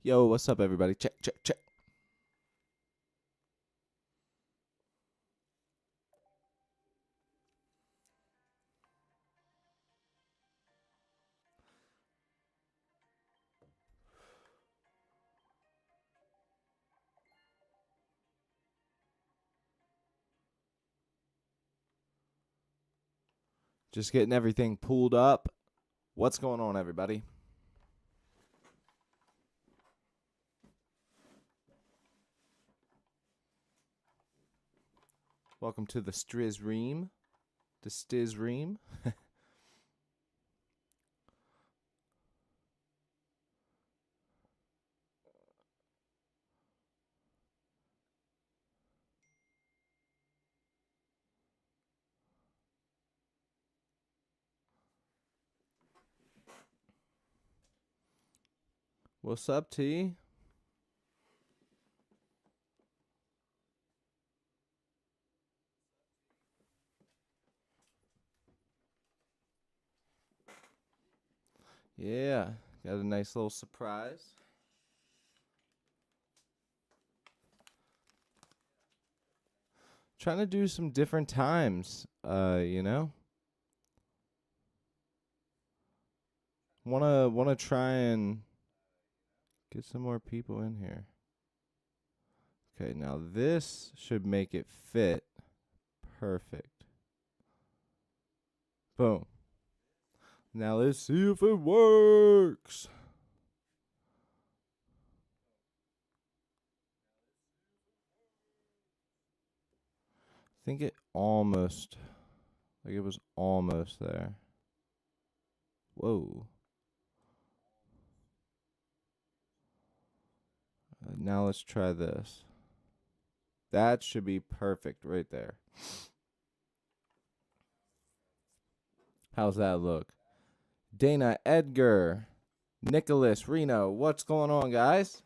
Yo, what's up, everybody? Check, check, check. Just getting everything pulled up. What's going on, everybody? Welcome to the Strizream. The Stizream. What's up, T? Yeah, got a nice little surprise. Trying to do some different times, you know? Wanna try and get some more people in here. Okay, now this should make it fit perfect. Boom. Now let's see if it works. I think it almost, like it was almost there. Whoa. Now let's try this. That should be perfect right there. How's that look? Dana, Edgar, Nicholas, Reno, what's going on, guys?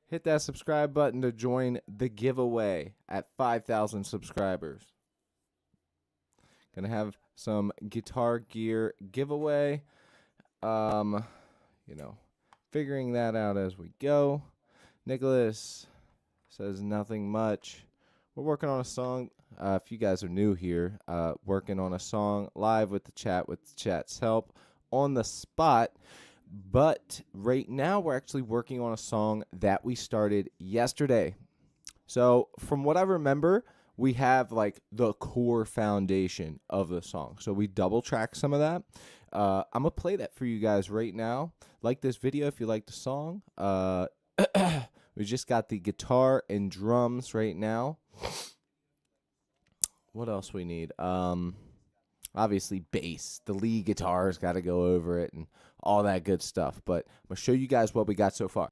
Hit that subscribe button to join the giveaway at 5,000 subscribers. Gonna have some guitar gear giveaway. You know, figuring that out as we go. Nicholas says nothing much. We're working on a song. If you guys are new here, working on a song live with the chat's help on the spot. But right now we're actually working on a song that we started yesterday. So from what I remember, we have like the core foundation of the song. So we double track some of that. I'm going to play that for you guys right now. Like this video if you like the song. We just got the guitar and drums right now. What else we need? Obviously bass. The lead guitar's got to go over it and all that good stuff. But I'm going to show you guys what we got so far.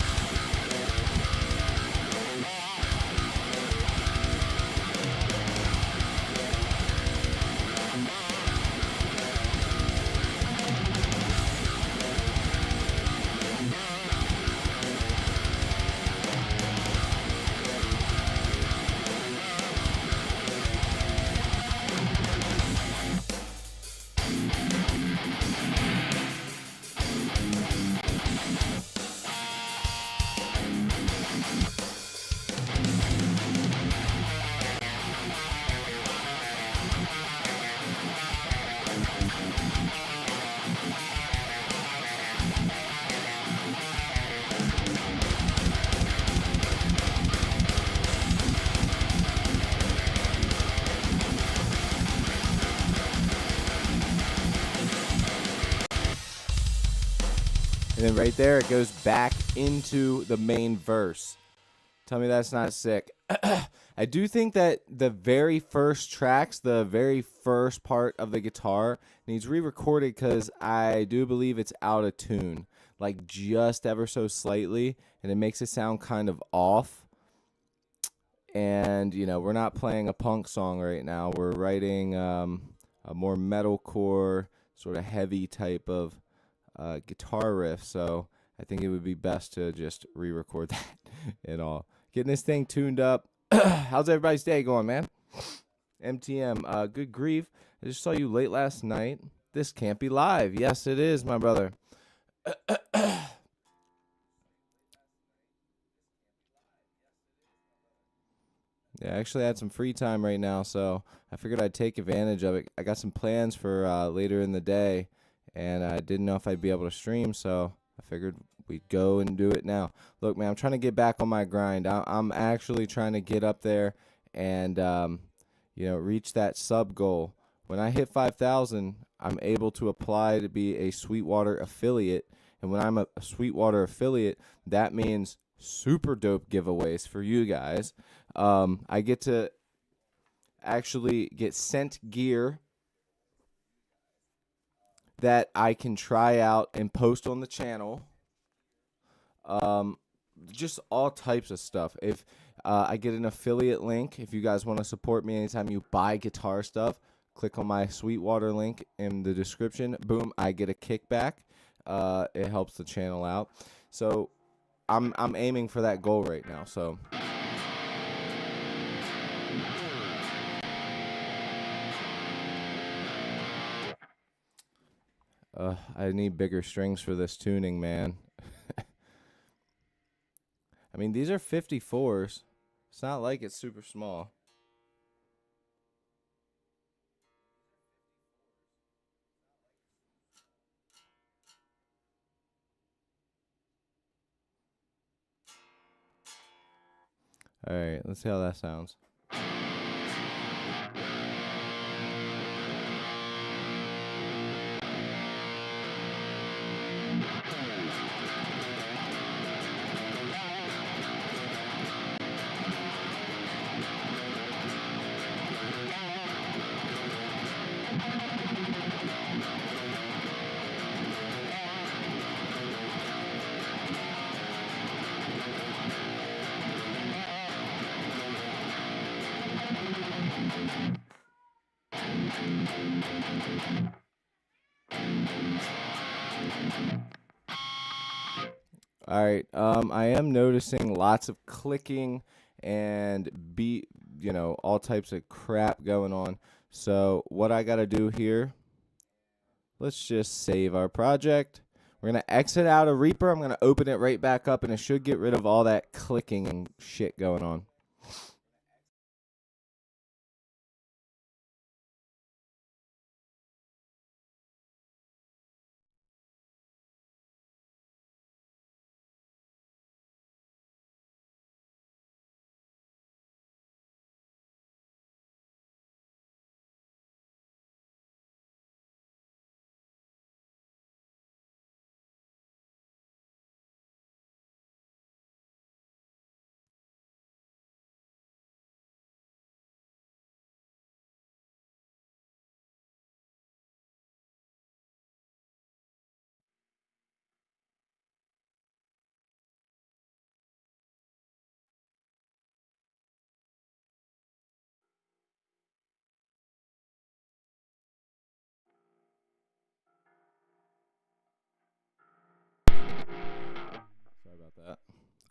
And then right there, it goes back into the main verse. Tell me that's not sick. I do think that the very first tracks, the very first part of the guitar needs re-recorded because I do believe it's out of tune, like just ever so slightly, and it makes it sound kind of off. And, you know, we're not playing a punk song right now. We're writing a more metalcore, sort of heavy type of guitar riff, so I think it would be best to just re-record that and all. Getting this thing tuned up. How's everybody's day going, man? MTM, good grief. I just saw you late last night. This can't be live. Yes, it is, my brother. Yeah, I actually had some free time right now, so I figured I'd take advantage of it. I got some plans for later in the day, and I didn't know if I'd be able to stream, so I figured we'd go and do it now. Look, man, I'm trying to get back on my grind. I'm actually trying to get up there and reach that sub goal. When I hit 5,000, I'm able to apply to be a Sweetwater affiliate, and when I'm a Sweetwater affiliate, that means super dope giveaways for you guys. I get to actually get sent gear that I can try out and post on the channel. Um, just all types of stuff. If I get an affiliate link, if you guys want to support me anytime you buy guitar stuff, click on my Sweetwater link in the description. Boom, I get a kickback. It helps the channel out. So I'm aiming for that goal right now. So. I need bigger strings for this tuning, man. I mean, these are 54s. It's not like it's super small. All right, let's see how that sounds. All right, I am noticing lots of clicking and all types of crap going on. So what I got to do here, let's just save our project. We're going to exit out of Reaper. I'm going to open it right back up, and it should get rid of all that clicking and shit going on. Sorry about that.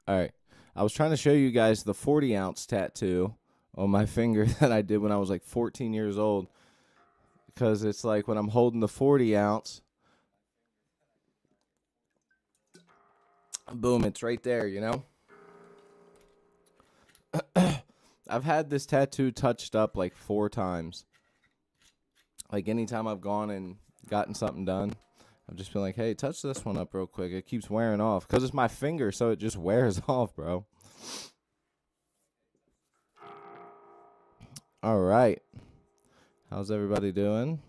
All right. I was trying to show you guys the 40-ounce tattoo on my finger that I did when I was like 14 years old, because it's like when I'm holding the 40-ounce, boom, it's right there, you know? I've had this tattoo touched up like 4 times. Like anytime I've gone and gotten something done, I've just been like, hey, touch this one up real quick. It keeps wearing off because it's my finger, so it just wears off, bro. All right. How's everybody doing?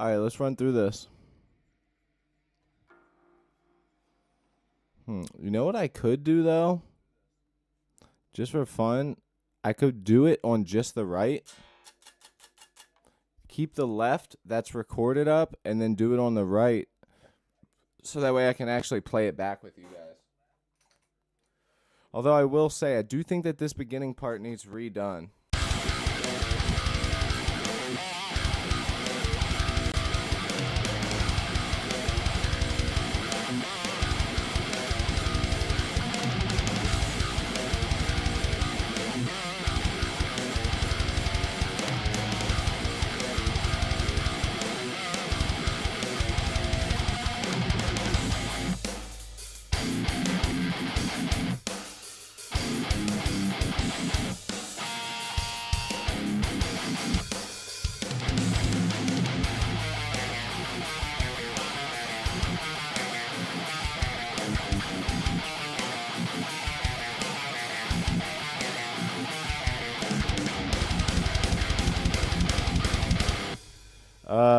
All right, let's run through this. You know what I could do, though? Just for fun, I could do it on just the right. Keep the left that's recorded up, and then do it on the right. So that way I can actually play it back with you guys. Although I will say, I do think that this beginning part needs redone.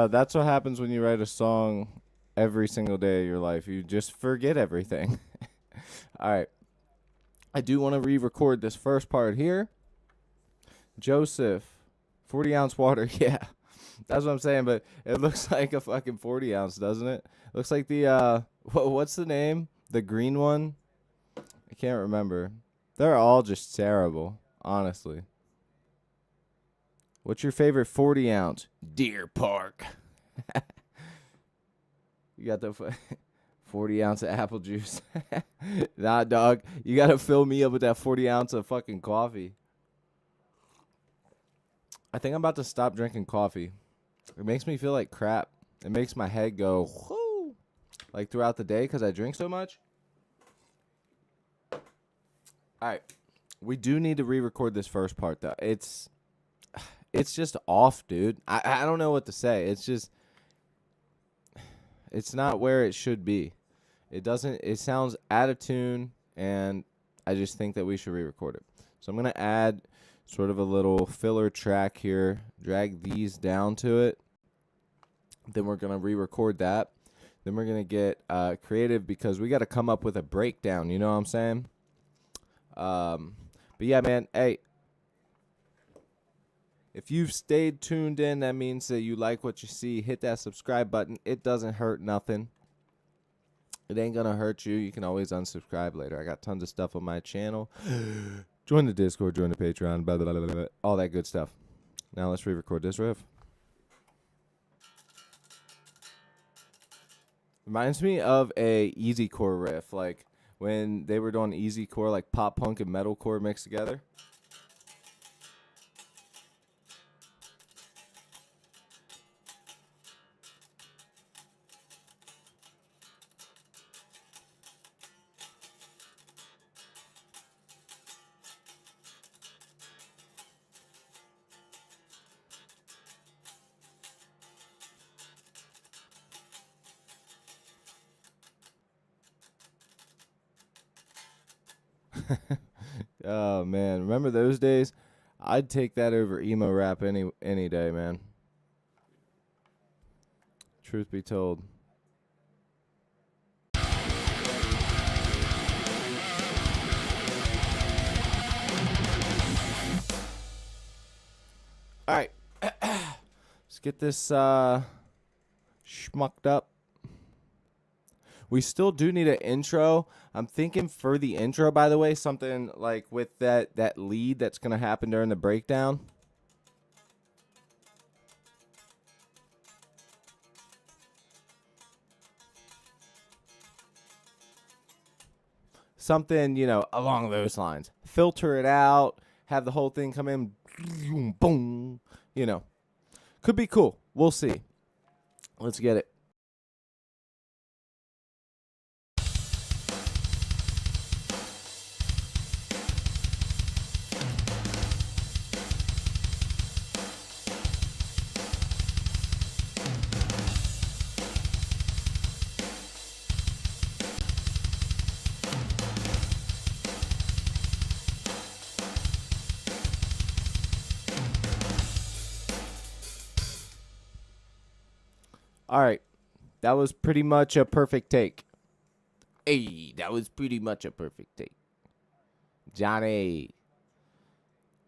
That's what happens when you write a song every single day of your life. You just forget everything. All right. I do want to re-record this first part here. Joseph, 40-ounce water. Yeah, that's what I'm saying, but it looks like a fucking 40-ounce, doesn't it? Looks like the, what's the name? The green one? I can't remember. They're all just terrible, honestly. What's your favorite 40-ounce? Deer Park. You got the 40-ounce of apple juice. Nah, dog. You got to fill me up with that 40-ounce of fucking coffee. I think I'm about to stop drinking coffee. It makes me feel like crap. It makes my head go, whoo, like throughout the day because I drink so much. All right. We do need to re-record this first part, though. It's just off, dude. I don't know what to say. It's not where it should be. It sounds out of tune, and I just think that we should re-record it. So I'm going to add sort of a little filler track here, drag these down to it. Then we're going to re-record that. Then we're going to get creative because we got to come up with a breakdown, you know what I'm saying? But yeah, man, hey, if you've stayed tuned in, that means that you like what you see. Hit that subscribe button. It doesn't hurt nothing. It ain't going to hurt you. You can always unsubscribe later. I got tons of stuff on my channel. Join the Discord, join the Patreon, blah, blah, blah, blah, blah, all that good stuff. Now let's re-record this riff. Reminds me of a easycore riff, like when they were doing easycore, like pop punk and metalcore mixed together. Oh man, remember those days? I'd take that over emo rap any day, man. Truth be told. All right. Let's get this schmucked up. We still do need an intro. I'm thinking for the intro, by the way, something like with that lead that's going to happen during the breakdown. Something, along those lines. Filter it out, have the whole thing come in, boom, Could be cool. We'll see. Let's get it. All right. That was pretty much a perfect take. Hey, that was pretty much a perfect take. Johnny.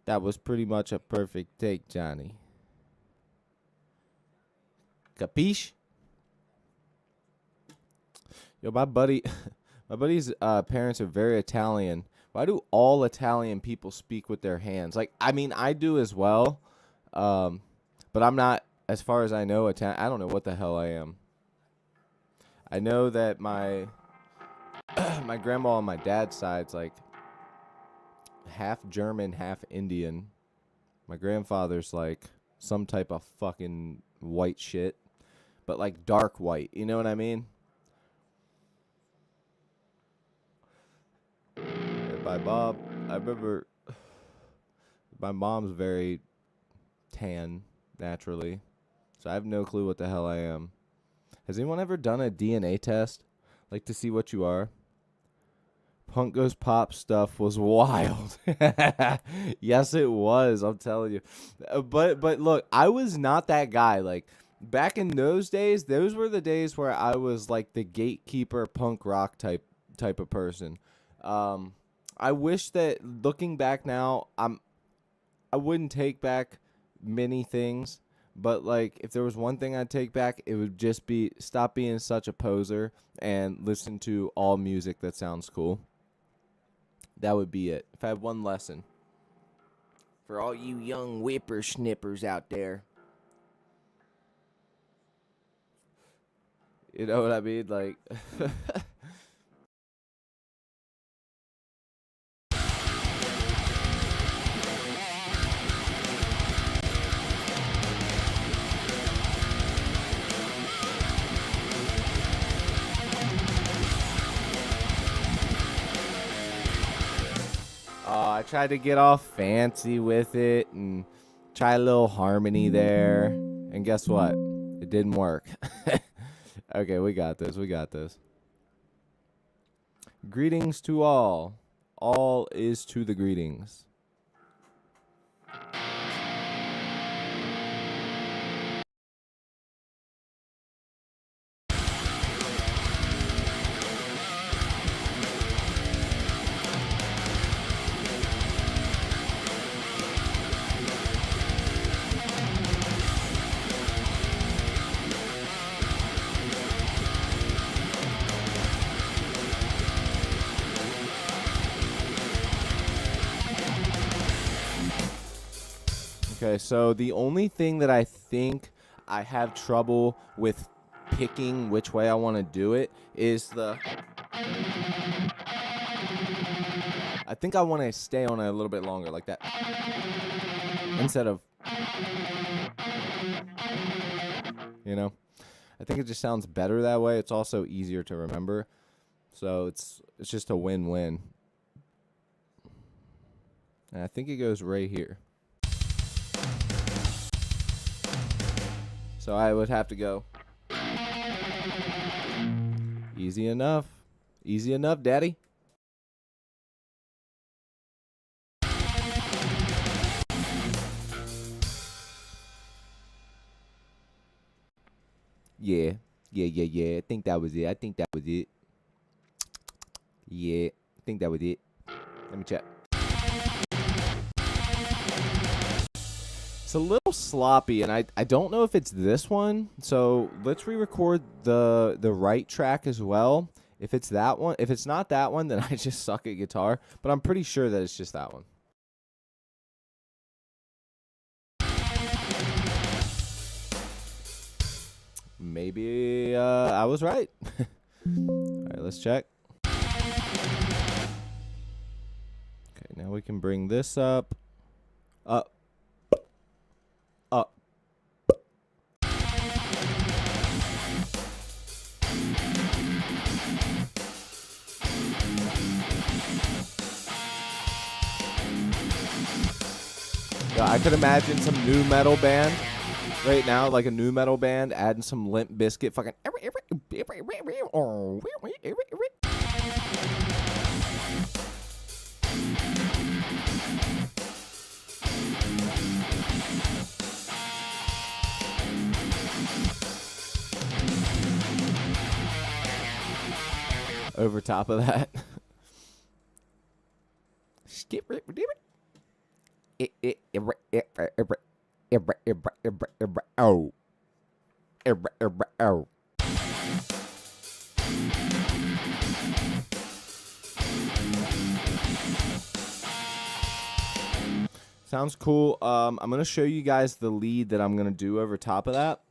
That was pretty much a perfect take, Johnny. Capiche? Yo, my buddy's parents are very Italian. Why do all Italian people speak with their hands? Like, I mean, I do as well, but I'm not, as far as I know, Italian. I don't know what the hell I am. I know that my my grandma on my dad's side's like half German, half Indian. My grandfather's like some type of fucking white shit, but like dark white. You know what I mean? And my mom, I remember my mom's very tan naturally, so I have no clue what the hell I am. Has anyone ever done a DNA test, like to see what you are? Punk Goes Pop stuff was wild. Yes, it was. I'm telling you. But look, I was not that guy. Like back in those days, those were the days where I was like the gatekeeper punk rock type of person. I wish that looking back now, I wouldn't take back many things. But, like, if there was one thing I'd take back, it would just be stop being such a poser and listen to all music that sounds cool. That would be it. If I had one lesson for all you young whippersnippers out there. You know what I mean? Like... I tried to get all fancy with it and try a little harmony there. And guess what? It didn't work. Okay, we got this. We got this. Greetings to all. All is to the greetings. Okay, so the only thing that I think I have trouble with picking which way I want to do it is the... I think I want to stay on it a little bit longer, like that. Instead of... You know? I think it just sounds better that way. It's also easier to remember. So it's just a win-win. And I think it goes right here. So I would have to go. Easy enough. Easy enough, daddy. Yeah. I think that was it. Yeah, I think that was it. Let me check. It's a little sloppy, and I don't know if it's this one. So let's re-record the right track as well. If it's that one, if it's not that one, then I just suck at guitar. But I'm pretty sure that it's just that one. Maybe I was right. All right, let's check. Okay, now we can bring this up. Up. Yeah, I could imagine some new metal band right now, like a new metal band, adding some Limp Bizkit fucking. over top of that. Oh. Sounds cool. I'm going to show you guys the lead that I'm going to do over top of that.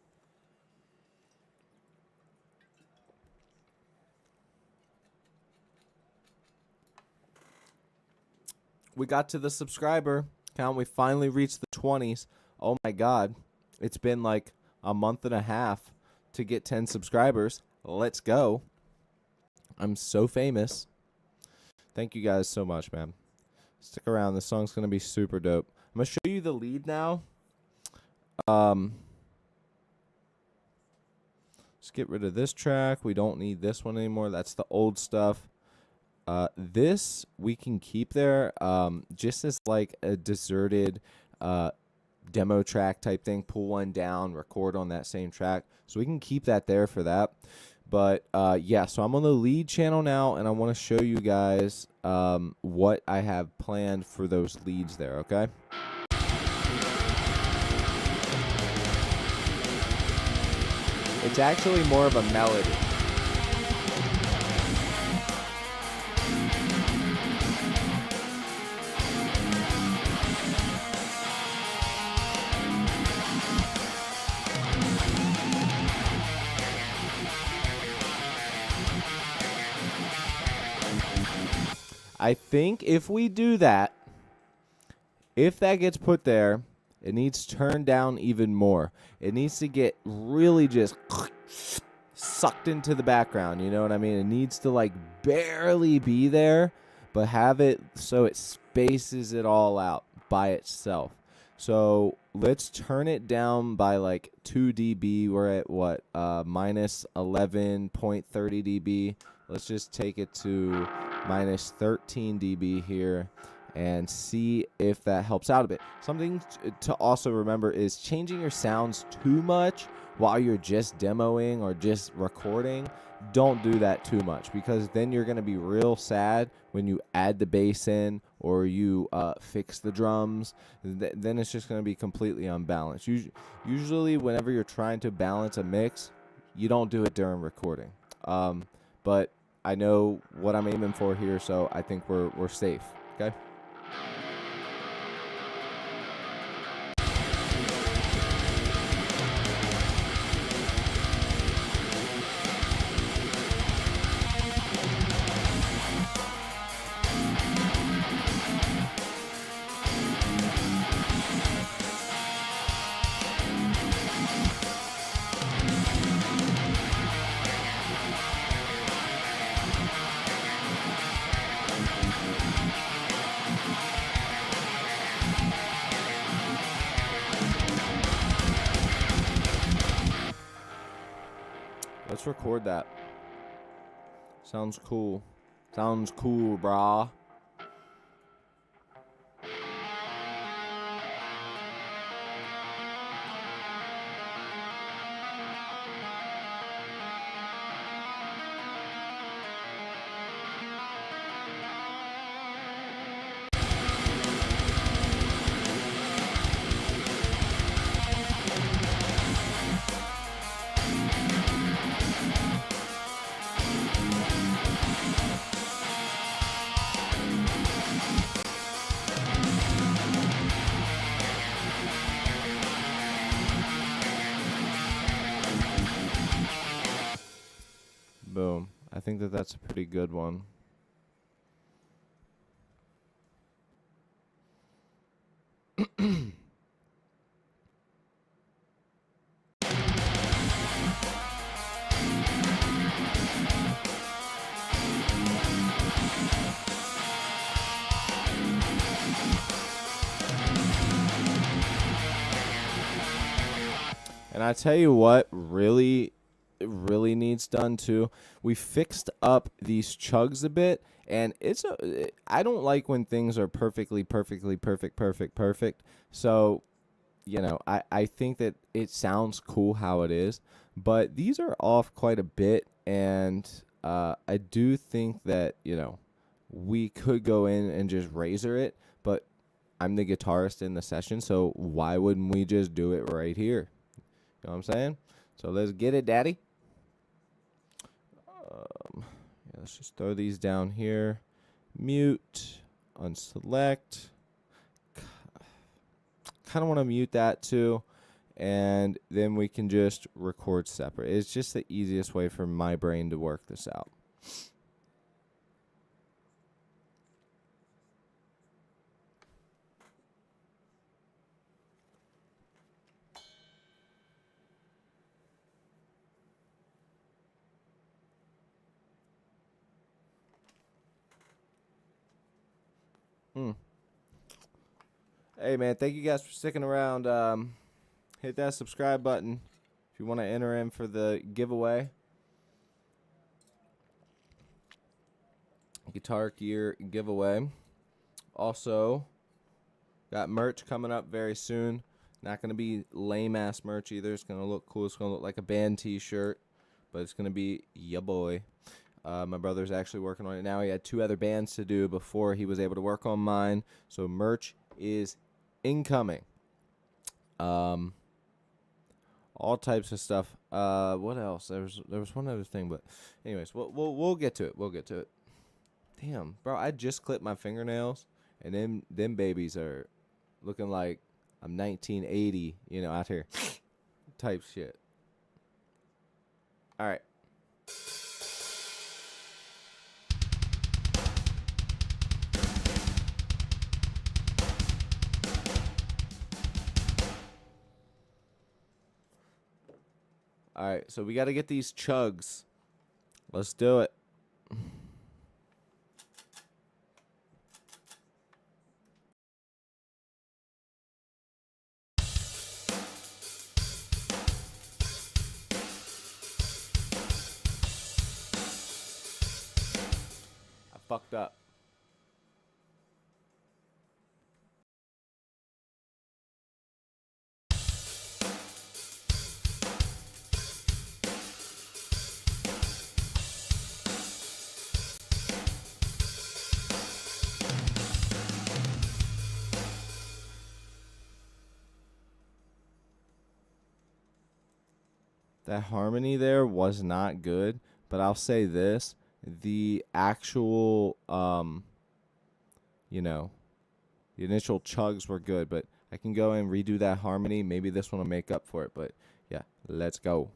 We got to the subscriber count. We finally reached the 20s. Oh my God. It's been like a month and a half to get 10 subscribers. Let's go. I'm so famous. Thank you guys so much, man. Stick around. This song's going to be super dope. I'm going to show you the lead now. Let's get rid of this track. We don't need this one anymore. That's the old stuff. This we can keep there just as like a deserted demo track type thing. Pull one down, record on that same track. So we can keep that there for that. But yeah, so I'm on the lead channel now, and I want to show you guys what I have planned for those leads there, okay? It's actually more of a melody. I think if we do that, if that gets put there, it needs turned down even more. It needs to get really just sucked into the background, you know what I mean? It needs to like barely be there, but have it so it spaces it all out by itself. So let's turn it down by like 2 dB. We're at what? Minus 11.30 dB. Let's just take it to minus 13 dB here and see if that helps out a bit. Something to also remember is changing your sounds too much while you're just demoing or just recording. Don't do that too much, because then you're going to be real sad when you add the bass in or you fix the drums. Then it's just going to be completely unbalanced. Usually whenever you're trying to balance a mix, you don't do it during recording. But I know what I'm aiming for here, so I think we're safe, okay? Let's record that. Sounds cool. Sounds cool, brah. Boom. I think that's a pretty good one. And I tell you what really needs done too. We fixed up these chugs a bit, and I don't like when things are perfect. So, you know, I think that it sounds cool how it is, but these are off quite a bit, and I do think that, we could go in and just razor it, but I'm the guitarist in the session, so why wouldn't we just do it right here? You know what I'm saying? So let's get it, daddy. Let's just throw these down here. Mute, unselect. Kind of want to mute that too. And then we can just record separate. It's just the easiest way for my brain to work this out. Hey, man, thank you guys for sticking around. Hit that subscribe button if you want to enter in for the giveaway. Guitar gear giveaway. Also, got merch coming up very soon. Not going to be lame-ass merch either. It's going to look cool. It's going to look like a band t-shirt, but it's going to be ya boy. My brother's actually working on it now. He had 2 other bands to do before he was able to work on mine. So merch is incoming. All types of stuff. What else? There was one other thing, but anyways, we'll get to it. We'll get to it. Damn, bro, I just clipped my fingernails, and them babies are looking like I'm 1980, out here type shit. All right. All right, so we got to get these chugs. Let's do it. I fucked up. That harmony there was not good, but I'll say this, the actual, the initial chugs were good, but I can go and redo that harmony. Maybe this one will make up for it, but yeah, let's go.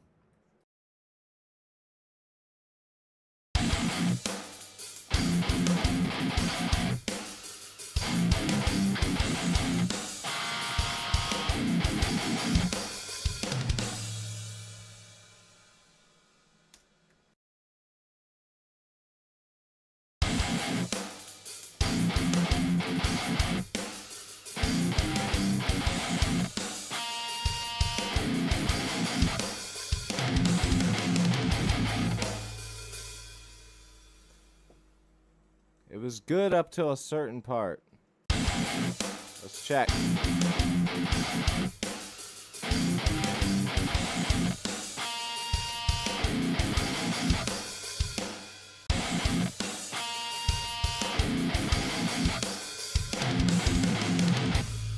It was good up till a certain part. Let's check.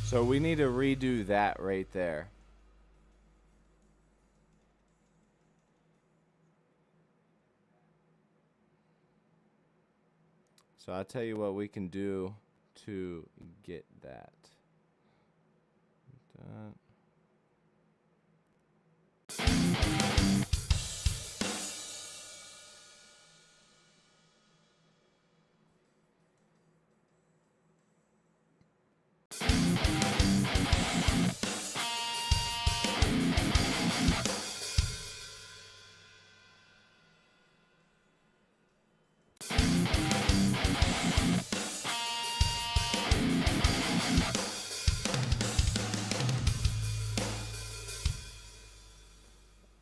So we need to redo that right there. So I'll tell you what we can do to get that.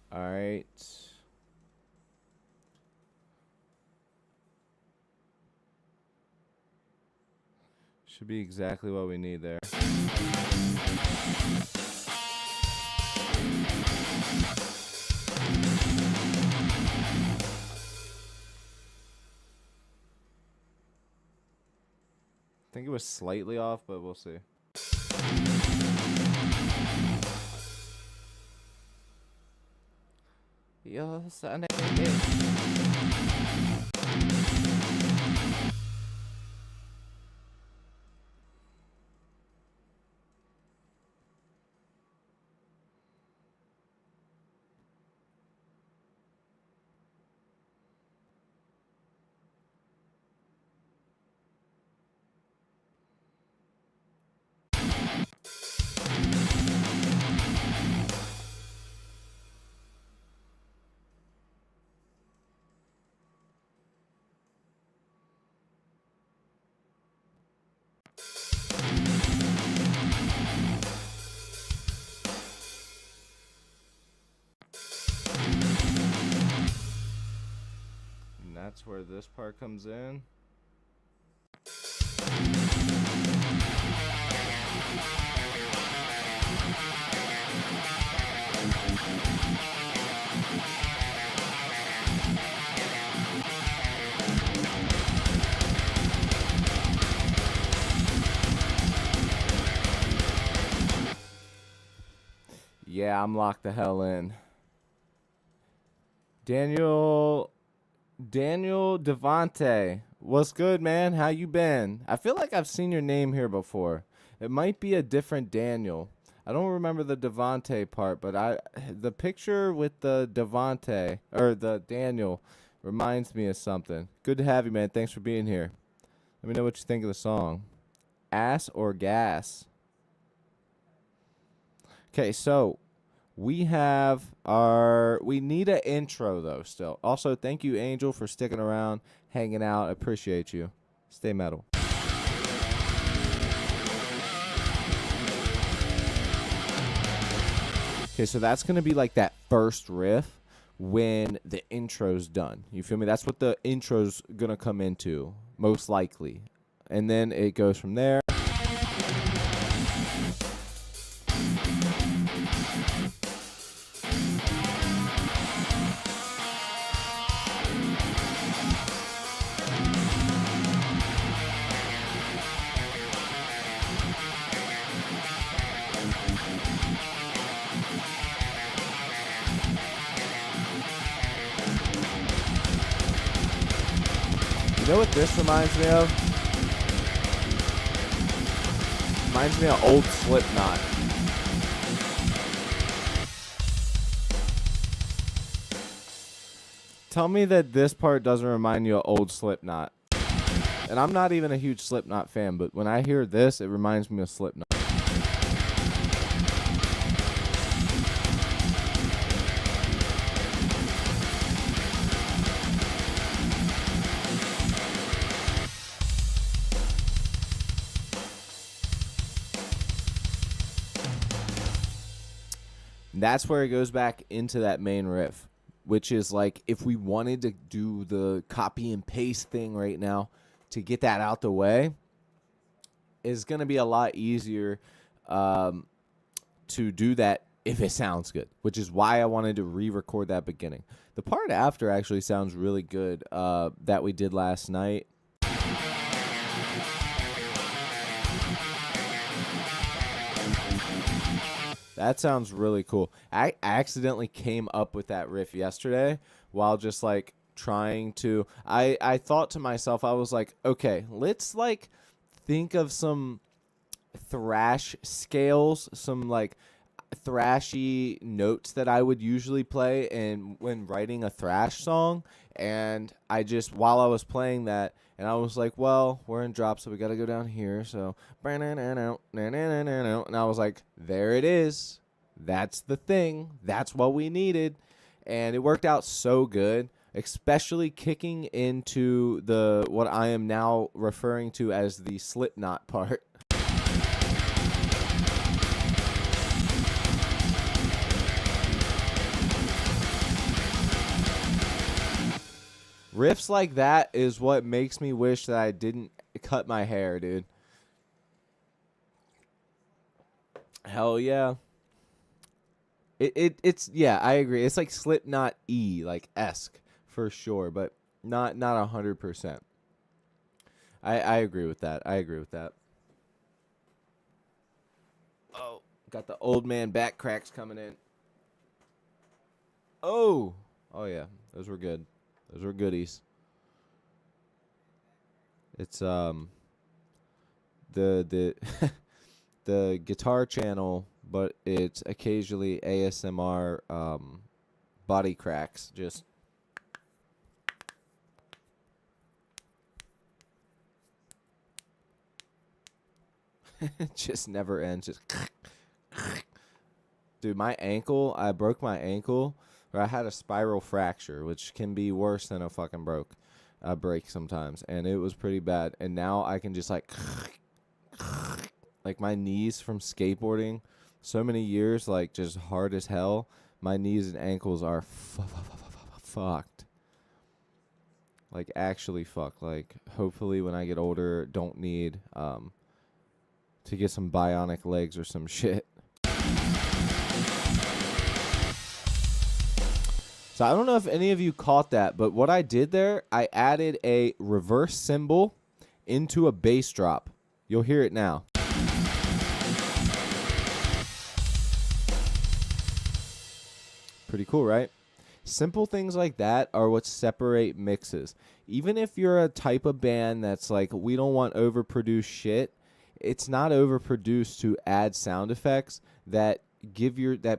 All right. Should be exactly what we need there. I think it was slightly off, but we'll see. Yo, son. And that's where this part comes in. Yeah, I'm locked the hell in. Daniel Devante. What's good, man? How you been? I feel like I've seen your name here before. It might be a different Daniel. I don't remember the Devante part, but the picture with the Devante or the Daniel reminds me of something. Good to have you, man. Thanks for being here. Let me know what you think of the song. Ass or gas? Okay, so we need an intro though still. Also, thank you, Angel, for sticking around, hanging out. I appreciate you. Stay metal. Okay, so that's going to be like that first riff when the intro's done. You feel me? That's what the intro's going to come into, most likely. And then it goes from there. You know what this reminds me of? Reminds me of old Slipknot. Tell me that this part doesn't remind you of old Slipknot. And I'm not even a huge Slipknot fan, but when I hear this, it reminds me of Slipknot. That's where it goes back into that main riff, which is like if we wanted to do the copy and paste thing right now to get that out the way, is going to be a lot easier to do that if it sounds good, which is why I wanted to re-record that beginning. The part after actually sounds really good that we did last night. That sounds really cool. I accidentally came up with that riff yesterday while just like trying to I thought to myself, I was like, okay, let's like think of some thrash scales, some like thrashy notes that I would usually play and when writing a thrash song. And I just, while I was playing that, and I was like, well, we're in drop, so we got to go down here. So, and I was like, there it is. That's the thing. That's what we needed. And it worked out so good, especially kicking into the what I am now referring to as the Slipknot part. Riffs like that is what makes me wish that I didn't cut my hair, dude. Hell yeah. It's yeah, I agree. It's like Slipknot like esque for sure, but not 100%. I agree with that. I agree with that. Oh, got the old man back cracks coming in. Oh, oh yeah, those were good. Those were goodies. It's the the guitar channel, but it's occasionally ASMR body cracks. Just just never ends. Just dude, my ankle. I broke my ankle, or I had a spiral fracture, which can be worse than a fucking break sometimes, and it was pretty bad. And now I can just like my knees from skateboarding, so many years, like just hard as hell. My knees and ankles are fucked. Like actually fucked. Like hopefully when I get older, don't need to get some bionic legs or some shit. So I don't know if any of you caught that, but what I did there, I added a reverse cymbal into a bass drop. You'll hear it now. Pretty cool, right? Simple things like that are what separate mixes. Even if you're a type of band that's like, we don't want overproduced shit, it's not overproduced to add sound effects that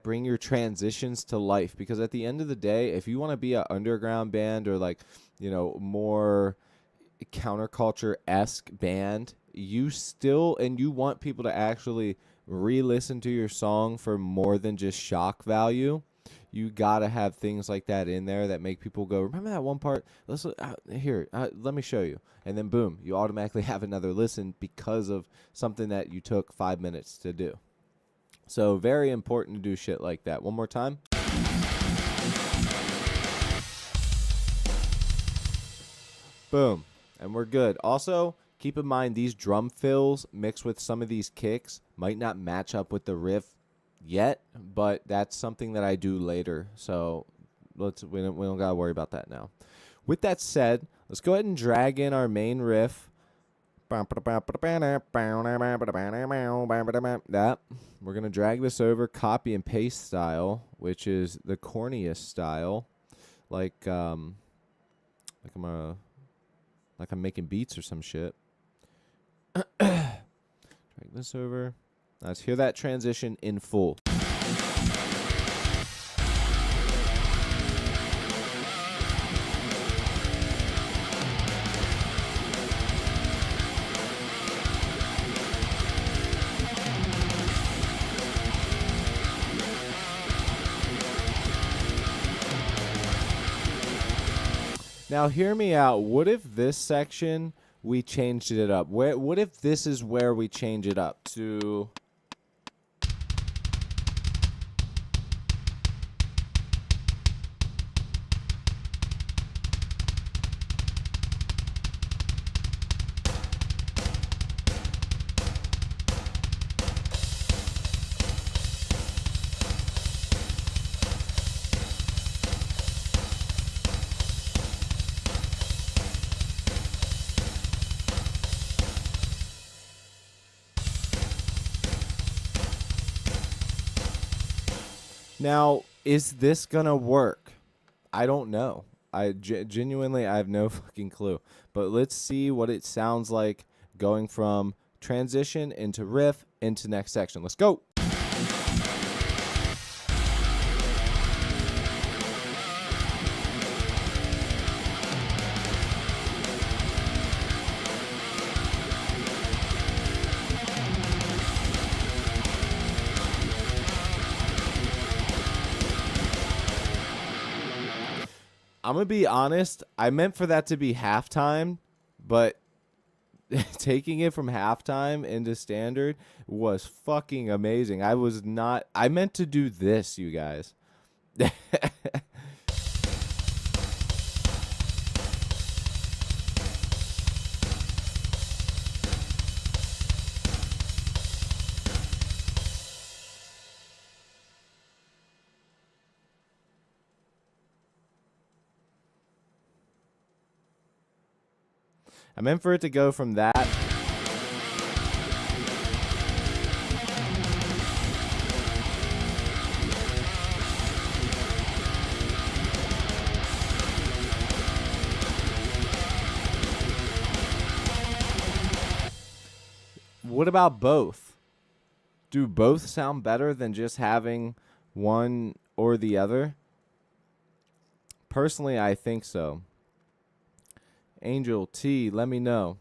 bring your transitions to life. Because at the end of the day, if you want to be an underground band or like, more counterculture-esque band, you want people to actually re-listen to your song for more than just shock value. You gotta have things like that in there that make people go, remember that one part? Let me show you. And then boom, you automatically have another listen because of something that you took 5 minutes to do. So very important to do shit like that. One more time. Boom. And we're good. Also, keep in mind these drum fills mixed with some of these kicks might not match up with the riff yet, but that's something that I do later. So we don't gotta worry about that now. With that said, let's go ahead and drag in our main riff. That we're gonna drag this over copy and paste style, which is the corniest style, like I'm making beats or some shit. Drag this over. Let's hear that transition in full. Now hear me out. What if this section we changed it up? What if this is where we change it up to? Now, is this gonna work? I don't know. Genuinely, I have no fucking clue. But let's see what it sounds like going from transition into riff into next section. Let's go. I'm going to be honest. I meant for that to be halftime, but taking it from halftime into standard was fucking amazing. I meant to do this, you guys. I meant for it to go from that. What about both? Do both sound better than just having one or the other? Personally, I think so. Angel T, let me know.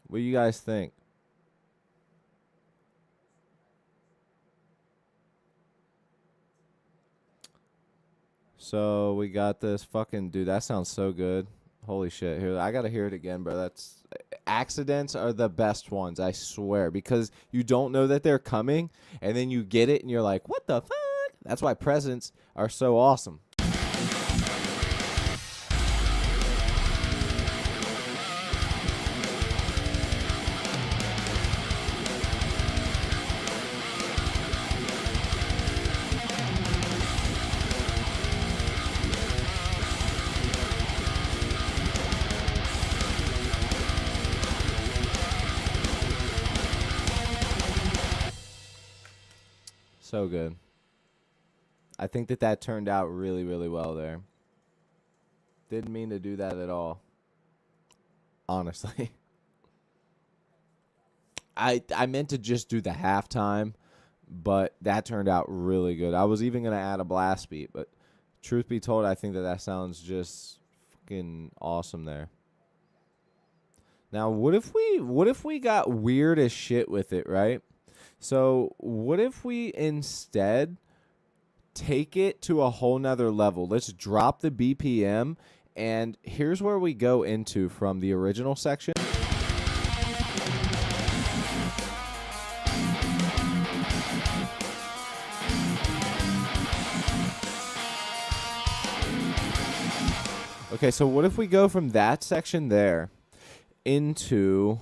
What do you guys think? So we got this fucking dude. That sounds so good. Holy shit! Here, I gotta hear it again, bro. That's accidents are the best ones, I swear, because you don't know that they're coming, and then you get it, and you're like, "What the fuck?" That's why presents are so awesome. So good. I think that turned out really, really well there. Didn't mean to do that at all. Honestly. I meant to just do the halftime, but that turned out really good. I was even going to add a blast beat, but truth be told, I think that sounds just fucking awesome there. Now, what if we got weird as shit with it, right? So what if we instead take it to a whole nother level? Let's drop the BPM, and here's where we go into from the original section. Okay, so what if we go from that section there into...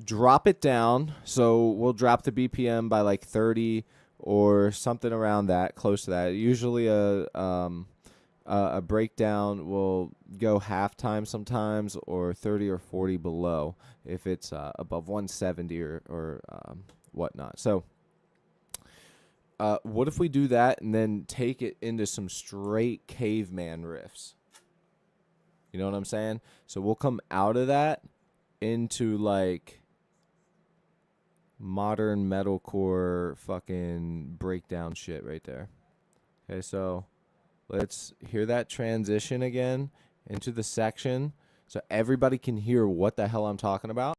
drop it down, so we'll drop the BPM by like 30 or something around that, close to that. Usually a breakdown will go halftime sometimes, or 30 or 40 below if it's above 170 or whatnot. So what if we do that and then take it into some straight caveman riffs? You know what I'm saying? So we'll come out of that into like modern metalcore fucking breakdown shit right there. Okay, so let's hear that transition again into the section so everybody can hear what the hell I'm talking about.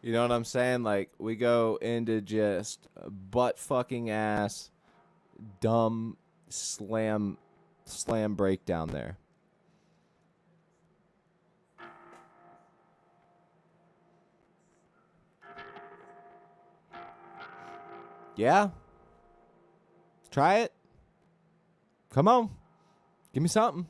You know what I'm saying? Like, we go into just butt fucking ass, dumb slam breakdown there. Yeah? Try it. Come on. Give me something.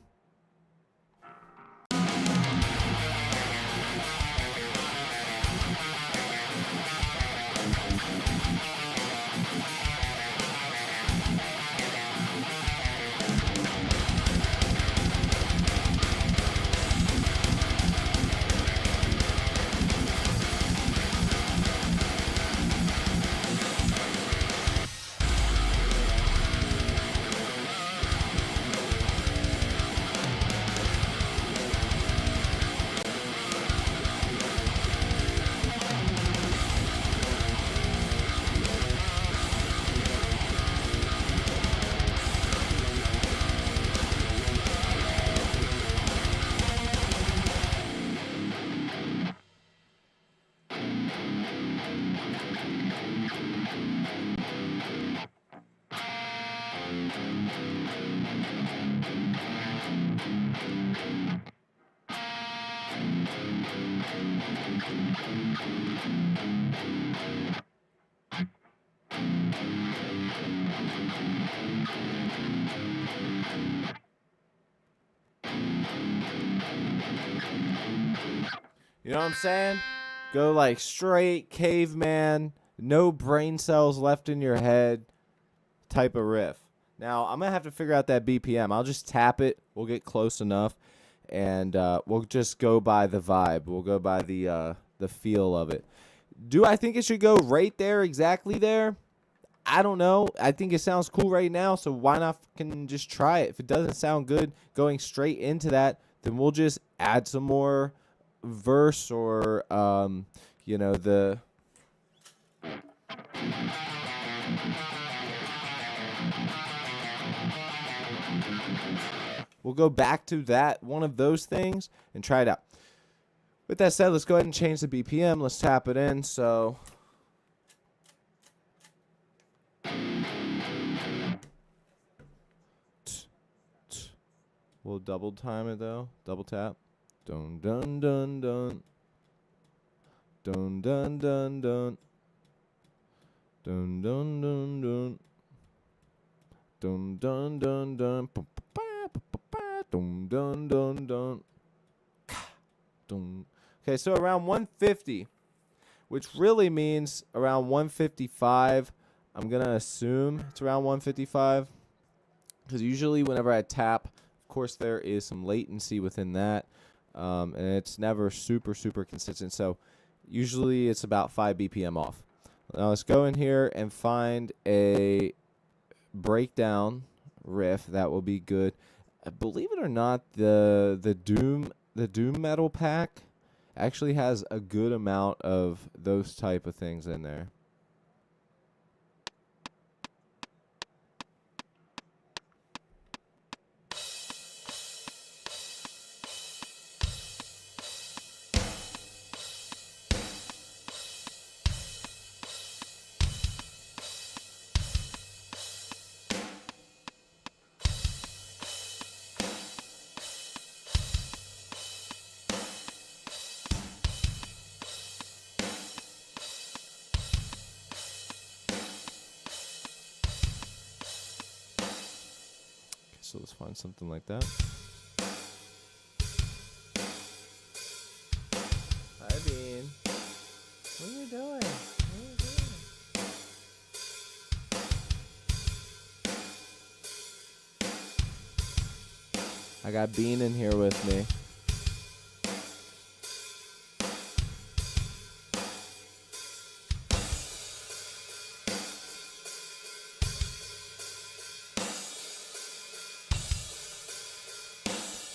You know what I'm saying? Go like straight caveman, no brain cells left in your head type of riff. Now, I'm going to have to figure out that BPM. I'll just tap it. We'll get close enough, and we'll just go by the vibe. We'll go by the feel of it. Do I think it should go right there, exactly there? I don't know. I think it sounds cool right now, so why not fucking just try it? If it doesn't sound good going straight into that, then we'll just add some more verse or, the... We'll go back to that, one of those things, and try it out. With that said, let's go ahead and change the BPM. Let's tap it in, so... We'll double time it, though. Double tap. Dun dun dun dun. Dun dun dun dun. Dun dun dun dun. Dun dun dun dun. Dun dun dun dun. Dun. Okay, so around 150, which really means around 155. I'm going to assume it's around 155 because usually whenever I tap, of course, there is some latency within that, and it's never super, super consistent. So usually it's about 5 BPM off. Now let's go in here and find a breakdown riff that will be good. Believe it or not, the doom metal pack actually has a good amount of those type of things in there. So let's find something like that. Hi, Bean. What are you doing? I got Bean in here with me.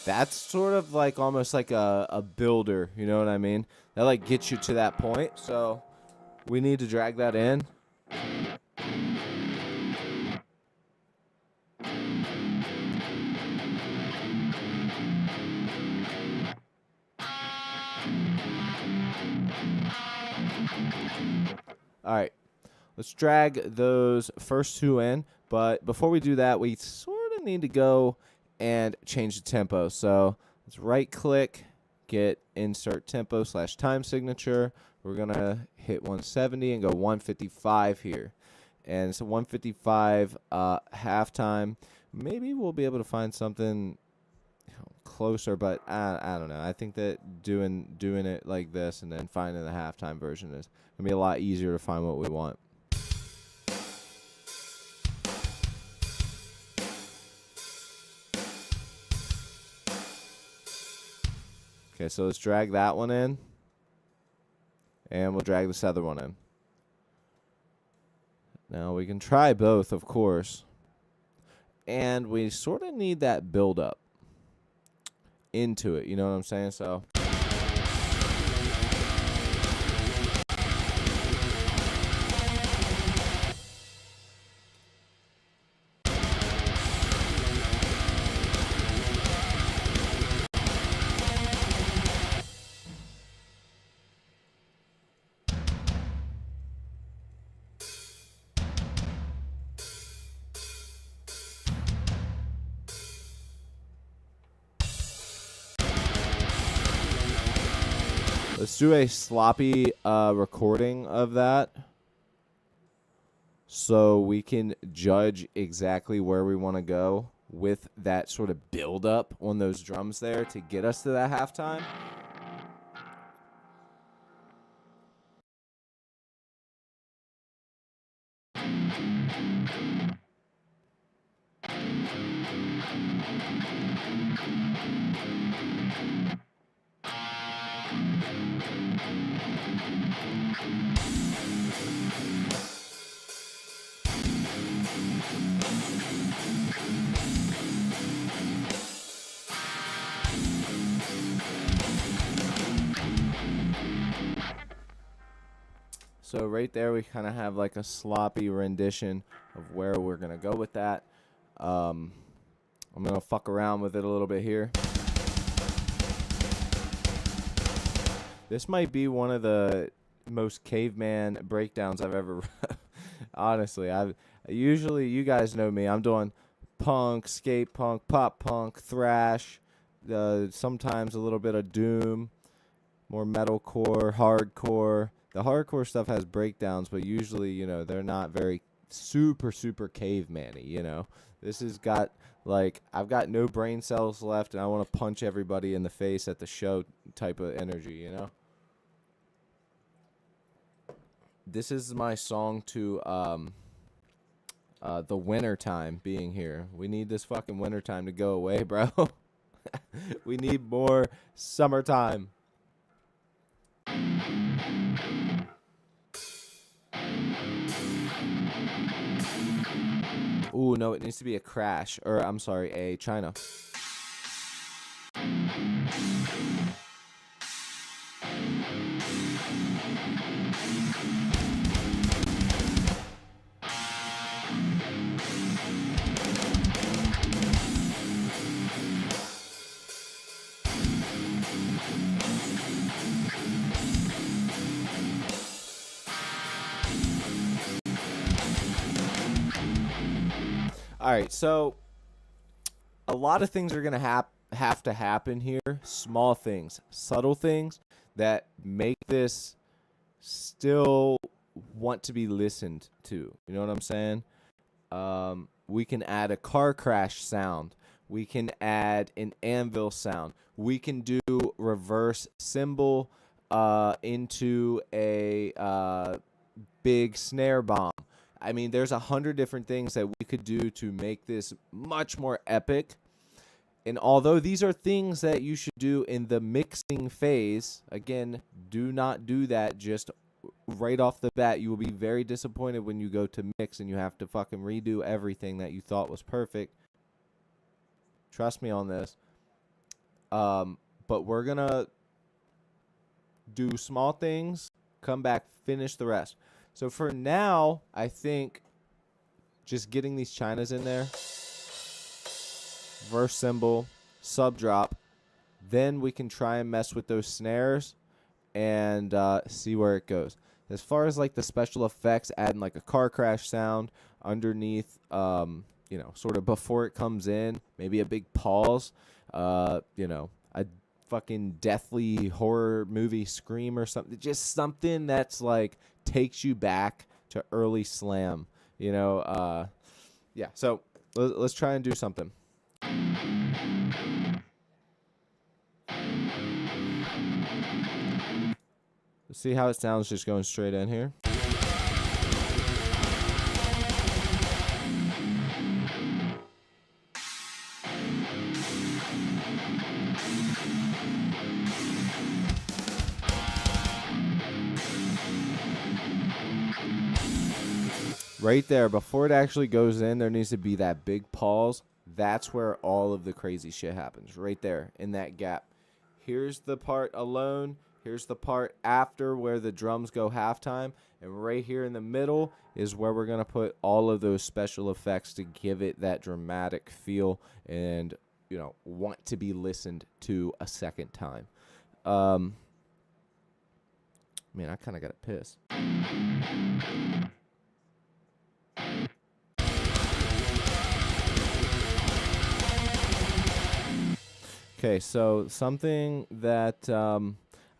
That's sort of like almost like a builder, you know what I mean? That like gets you to that point. So we need to drag that in. All right, let's drag those first two in. But before we do that, we sort of need to go and change the tempo. So let's right click, get insert tempo / time signature. We're going to hit 170 and go 155 here. And so 155 halftime. Maybe we'll be able to find something closer, but I don't know. I think that doing it like this and then finding the halftime version is going to be a lot easier to find what we want. Okay, so let's drag that one in, and we'll drag this other one in. Now we can try both, of course, and we sort of need that build up into it, you know what I'm saying? So Let's do a sloppy recording of that so we can judge exactly where we want to go with that sort of build up on those drums there to get us to that halftime. So right there, we kind of have like a sloppy rendition of where we're going to go with that. I'm going to fuck around with it a little bit here. This might be one of the most caveman breakdowns I've ever honestly, usually, you guys know me, I'm doing punk, skate punk, pop punk, thrash, sometimes a little bit of doom, more metalcore, hardcore. The hardcore stuff has breakdowns, but usually, you know, they're not very super caveman-y, you know. This has got, like, I've got no brain cells left, and I want to punch everybody in the face at the show type of energy, you know. This is my song to the winter time being here. We need this fucking winter time to go away, bro. We need more summertime. Ooh, no, it needs to be a crash. Or, I'm sorry, a China. All right, so a lot of things are going to have to happen here. Small things, subtle things that make this still want to be listened to. You know what I'm saying? We can add a car crash sound. We can add an anvil sound. We can do reverse cymbal into a big snare bomb. I mean, there's 100 different things that we could do to make this much more epic. And although these are things that you should do in the mixing phase, again, do not do that just right off the bat. You will be very disappointed when you go to mix and you have to fucking redo everything that you thought was perfect. Trust me on this. But we're going to do small things, come back, finish the rest. So for now, I think just getting these chinas in there, verse cymbal, sub drop, then we can try and mess with those snares and see where it goes. As far as like the special effects, adding like a car crash sound underneath, you know, sort of before it comes in, maybe a big pause, you know, a fucking deathly horror movie scream or something, just something that's like takes you back to early slam, you know. Yeah, so let's try and do something. Let's see how it sounds just going straight in here. Right there, before it actually goes in, there needs to be that big pause. That's where all of the crazy shit happens, right there in that gap. Here's the part alone. Here's the part after where the drums go halftime. And right here in the middle is where we're going to put all of those special effects to give it that dramatic feel and, you know, want to be listened to a second time. Man, I kind of got to piss. Okay, so something that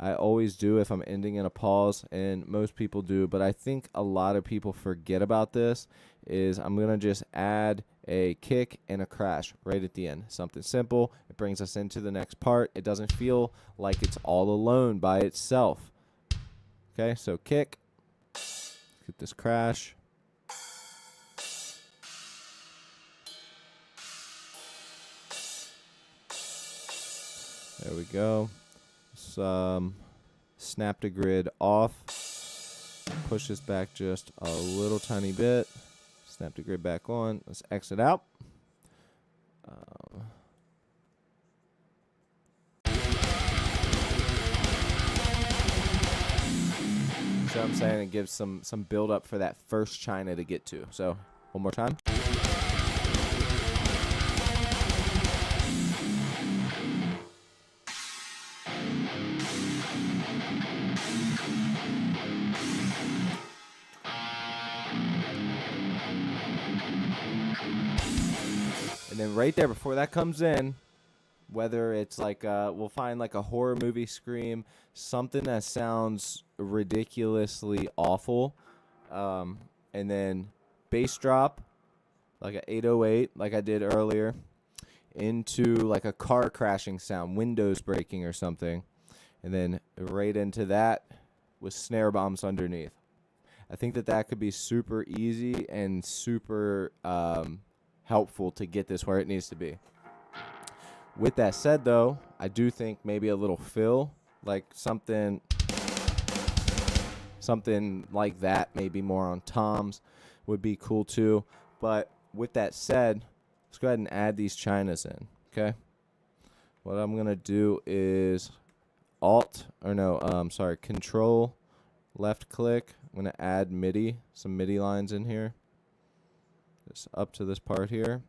I always do if I'm ending in a pause, and most people do, but I think a lot of people forget about this, is I'm going to just add a kick and a crash right at the end. Something simple. It brings us into the next part. It doesn't feel like it's all alone by itself. Okay, so kick. Get this crash. There we go. Snap the grid off. Push this back just a little tiny bit. Snap the grid back on. Let's exit out. So I'm saying it gives some build up for that first China to get to. So one more time. And then right there before that comes in, whether it's like we'll find like a horror movie scream, something that sounds ridiculously awful, and then bass drop like a 808 like I did earlier into like a car crashing sound, windows breaking or something, and then right into that with snare bombs underneath. I think that could be super easy and super helpful to get this where it needs to be. With that said, though, I do think maybe a little fill, like something like that, maybe more on toms, would be cool too. But with that said, let's go ahead and add these chinas in, okay? What I'm going to do is Control, left click. I'm going to add MIDI, some MIDI lines in here. Just up to this part here.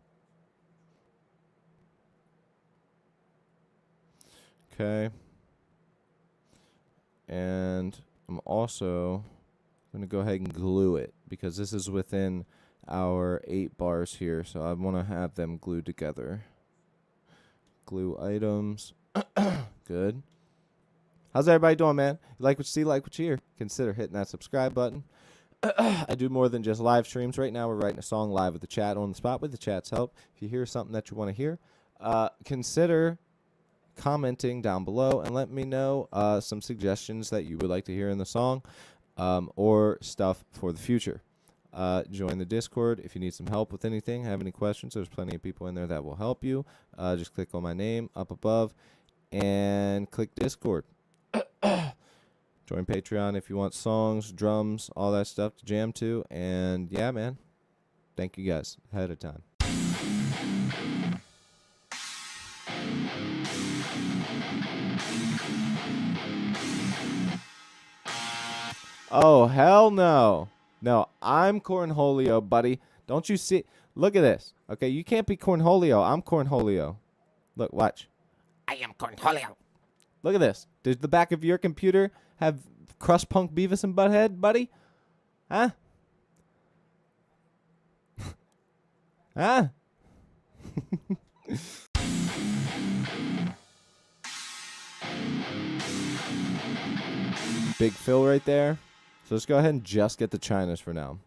Okay. And I'm also going to go ahead and glue it because this is within our 8 bars here, so I want to have them glued together. Glue items. Good. How's everybody doing, man? You like what you see, like what you hear? Consider hitting that subscribe button. I do more than just live streams. Right now, we're writing a song live with the chat on the spot with the chat's help. If you hear something that you want to hear, consider commenting down below and let me know some suggestions that you would like to hear in the song or stuff for the future. Join the Discord if you need some help with anything, have any questions. There's plenty of people in there that will help you. Just click on my name up above and click Discord. Join Patreon if you want songs, drums, all that stuff to jam to. And yeah, man, thank you guys ahead of time. Oh, hell no. No, I'm Cornholio, buddy. Don't you see? Look at this. Okay, you can't be Cornholio. I'm Cornholio. Look, watch. I am Cornholio. Look at this. Does the back of your computer have Crust Punk Beavis and Butthead, buddy? Huh? Huh? Big fill right there. So let's go ahead and just get the chinas for now.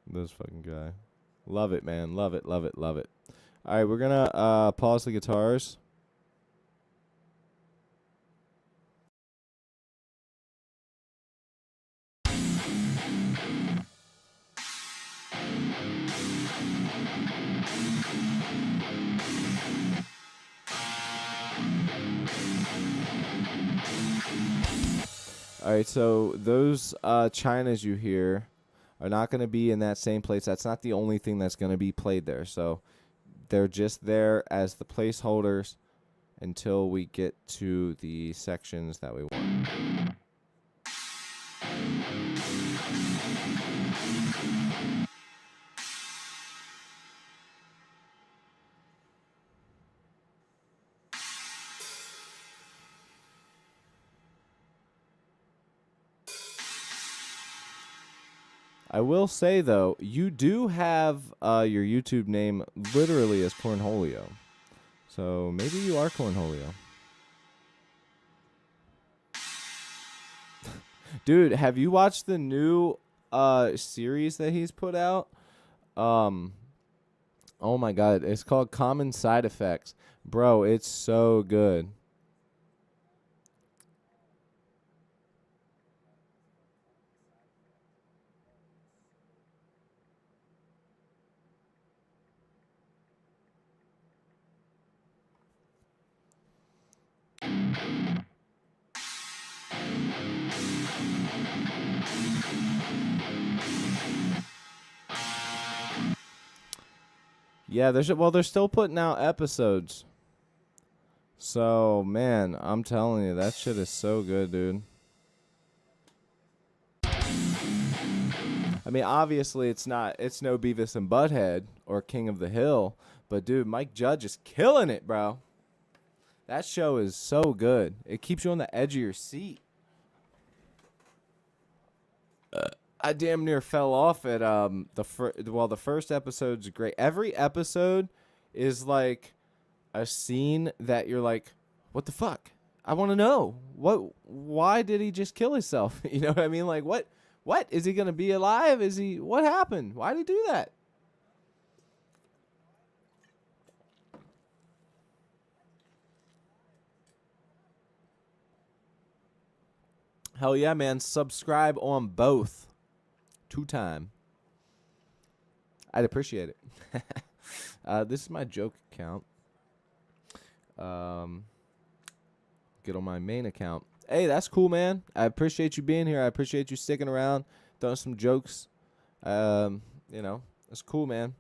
This fucking guy. Love it, man. Love it, love it, love it. All right, we're going to pause the guitars. All right, so those chinas you hear are not going to be in that same place. That's not the only thing that's going to be played there. So they're just there as the placeholders until we get to the sections that we want. I will say, though, you do have your YouTube name literally as Cornholio. So maybe you are Cornholio. Dude, have you watched the new series that he's put out? Oh my god, it's called Common Side Effects. Bro, it's so good. Yeah, they're still putting out episodes. So, man, I'm telling you, that shit is so good, dude. I mean, obviously it's no Beavis and Butthead or King of the Hill, but dude, Mike Judge is killing it, bro. That show is so good. It keeps you on the edge of your seat. I damn near fell off at the first episode's great. Every episode is like a scene that you're like, what the fuck? I want to know. Why did he just kill himself? You know what I mean? Like what is he going to be alive? What happened? Why did he do that? Hell yeah, man. Subscribe on both. 2-time. I'd appreciate it. This is my joke account. Get on my main account. Hey, that's cool, man. I appreciate you being here. I appreciate you sticking around, throwing some jokes. It's cool, man.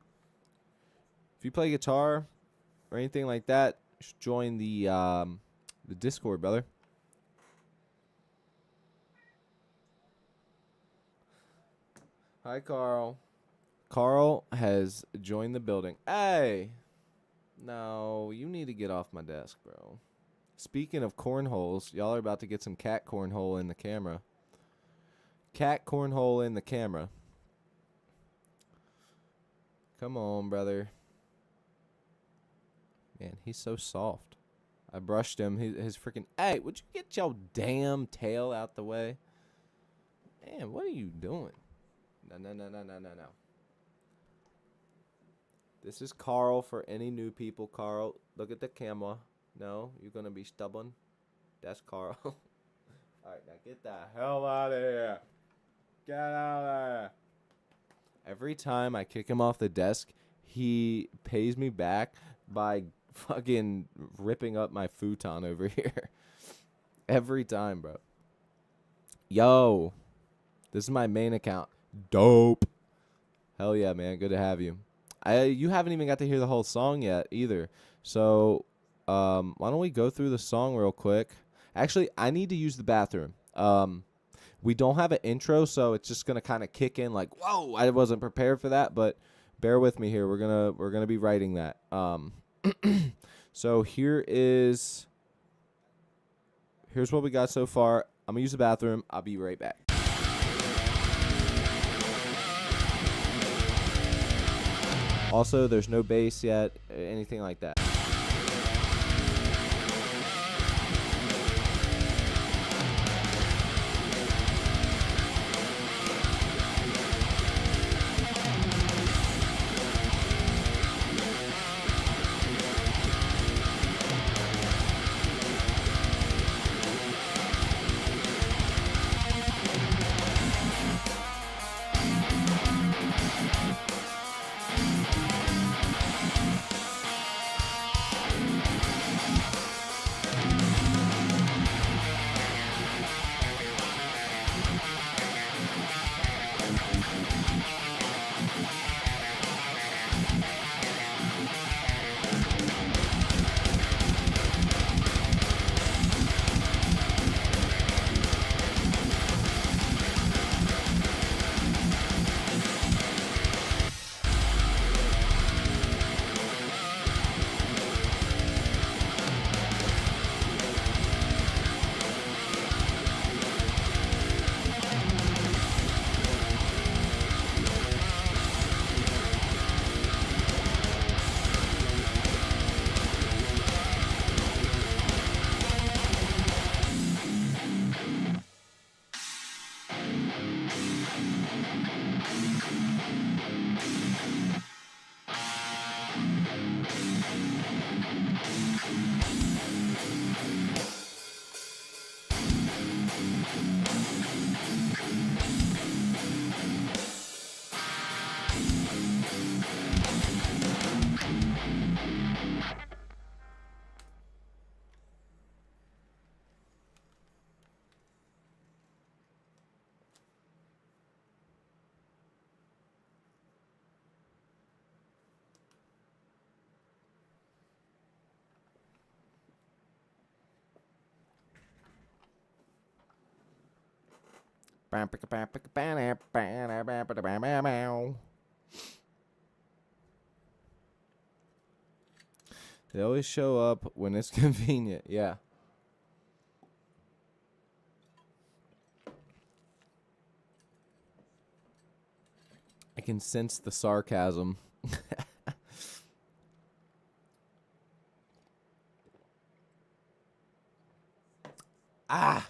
If you play guitar or anything like that, you should join the Discord, brother. Hi, Carl. Carl has joined the building. Hey! No, you need to get off my desk, bro. Speaking of cornholes, y'all are about to get some cat cornhole in the camera. Cat cornhole in the camera. Come on, brother. Man, he's so soft. I brushed him. His freaking... Hey, would you get your damn tail out the way? Man, what are you doing? No. This is Carl for any new people. Carl, look at the camera. No, you're going to be stubborn. That's Carl. All right, now get the hell out of here. Get out of there. Every time I kick him off the desk, he pays me back by fucking ripping up my futon over here. Every time, bro. Yo, this is my main account. Dope. Hell yeah, man. Good to have you. You haven't even got to hear the whole song yet either. So, why don't we go through the song real quick? Actually, I need to use the bathroom. We don't have an intro, so it's just gonna kind of kick in like, whoa, I wasn't prepared for that, but bear with me here. We're gonna be writing that. So here's what we got so far. I'm gonna use the bathroom. I'll be right back. Also, there's no bass yet, anything like that. They always show up when it's convenient. Yeah. I can sense the sarcasm. All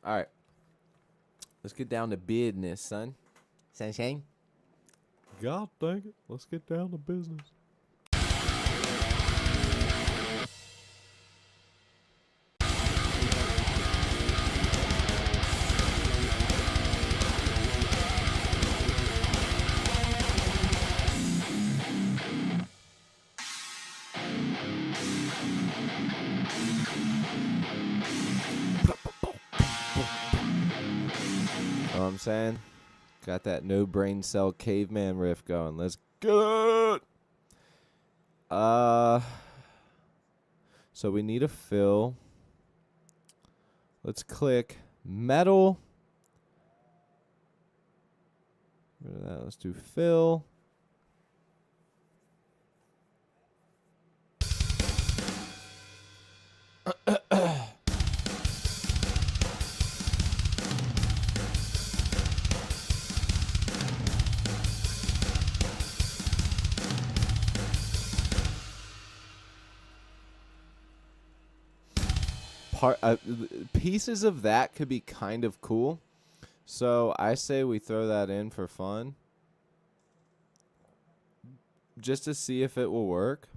right. Let's get down to business, son. Sunshine. God dang it. Let's get down to business. Know what I'm saying? Got that no brain cell caveman riff going. Let's get it. So we need a fill. Let's click metal. Rid of that. Let's do fill. Pieces of that could be kind of cool. So I say we throw that in for fun. Just to see if it will work.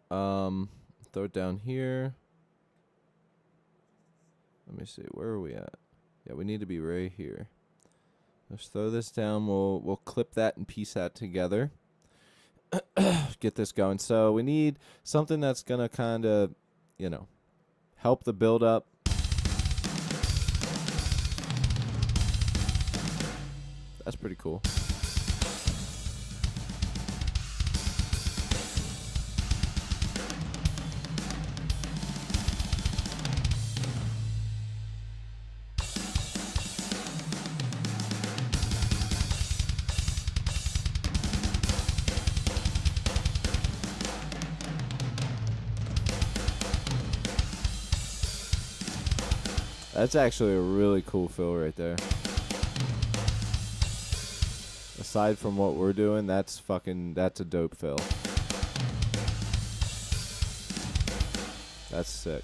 Throw it down here. Let me see. Where are we at? Yeah, we need to be right here. Let's throw this down. We'll clip that and piece that together. Get this going. So we need something that's going to kind of, help the build up. That's pretty cool. That's actually a really cool fill right there. Aside from what we're doing, that's a dope fill. That's sick.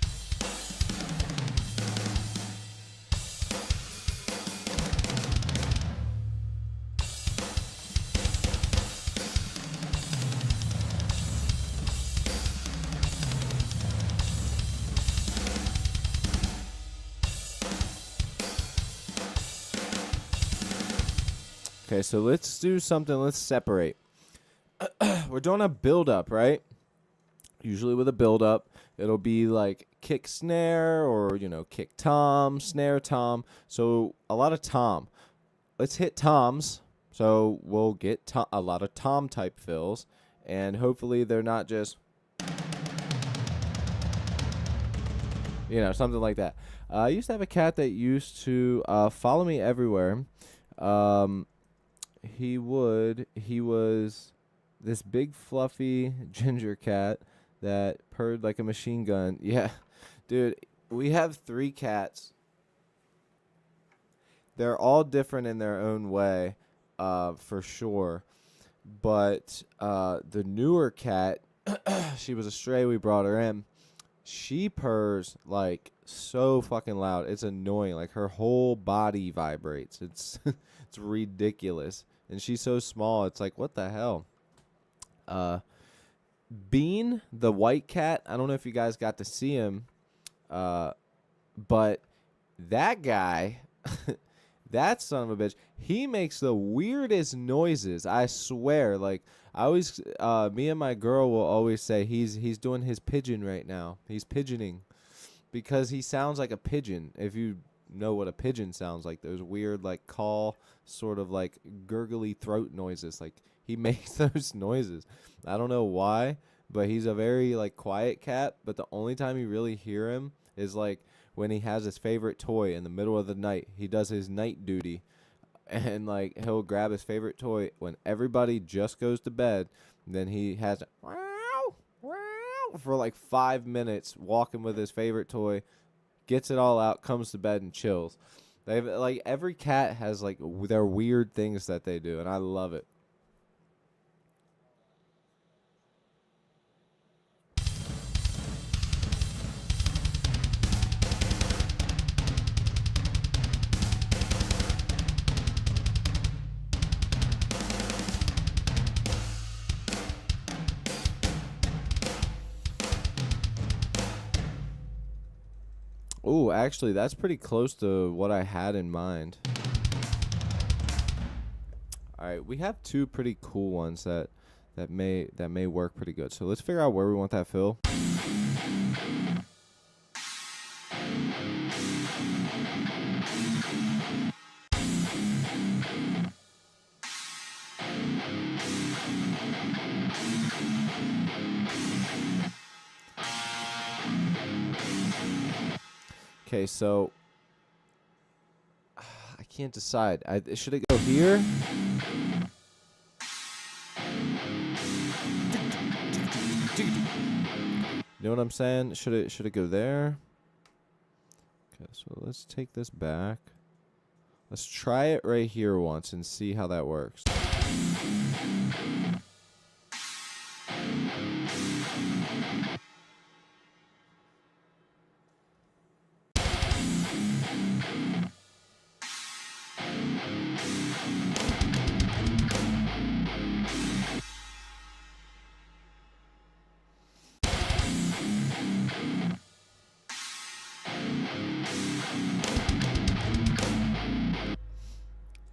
Okay, so let's do something. Let's separate. We're doing a build-up, right? Usually with a build-up, it'll be like kick snare or, kick tom, snare tom. So a lot of tom. Let's hit toms. So we'll get a lot of tom-type fills. And hopefully they're not just, something like that. I used to have a cat that used to follow me everywhere. He was this big fluffy ginger cat that purred like a machine gun. Yeah, dude, we have 3 cats. They're all different in their own way, for sure. But the newer cat, she was a stray. We brought her in. She purrs like so fucking loud. It's annoying. Like her whole body vibrates. It's it's ridiculous. And she's so small. It's like, what the hell? Bean, the white cat. I don't know if you guys got to see him, but that guy, that son of a bitch, he makes the weirdest noises. I swear. Like I always, me and my girl will always say he's doing his pigeon right now. He's pigeoning because he sounds like a pigeon. If you know what a pigeon sounds like, those weird like call, sort of like gurgly throat noises. Like he makes those noises. I don't know why, but he's a very like quiet cat. But the only time you really hear him is like when he has his favorite toy in the middle of the night. He does his night duty, and like he'll grab his favorite toy when everybody just goes to bed. Then he has for like 5 minutes walking with his favorite toy, gets it all out, comes to bed and chills. They've like every cat has like their weird things that they do, and I love it. Ooh, actually, that's pretty close to what I had in mind. All right, we have two pretty cool ones that may work pretty good. So let's figure out where we want that fill. Okay, so I can't decide. Should it go here? You know what I'm saying? Should it go there? Okay, so let's take this back. Let's try it right here once and see how that works.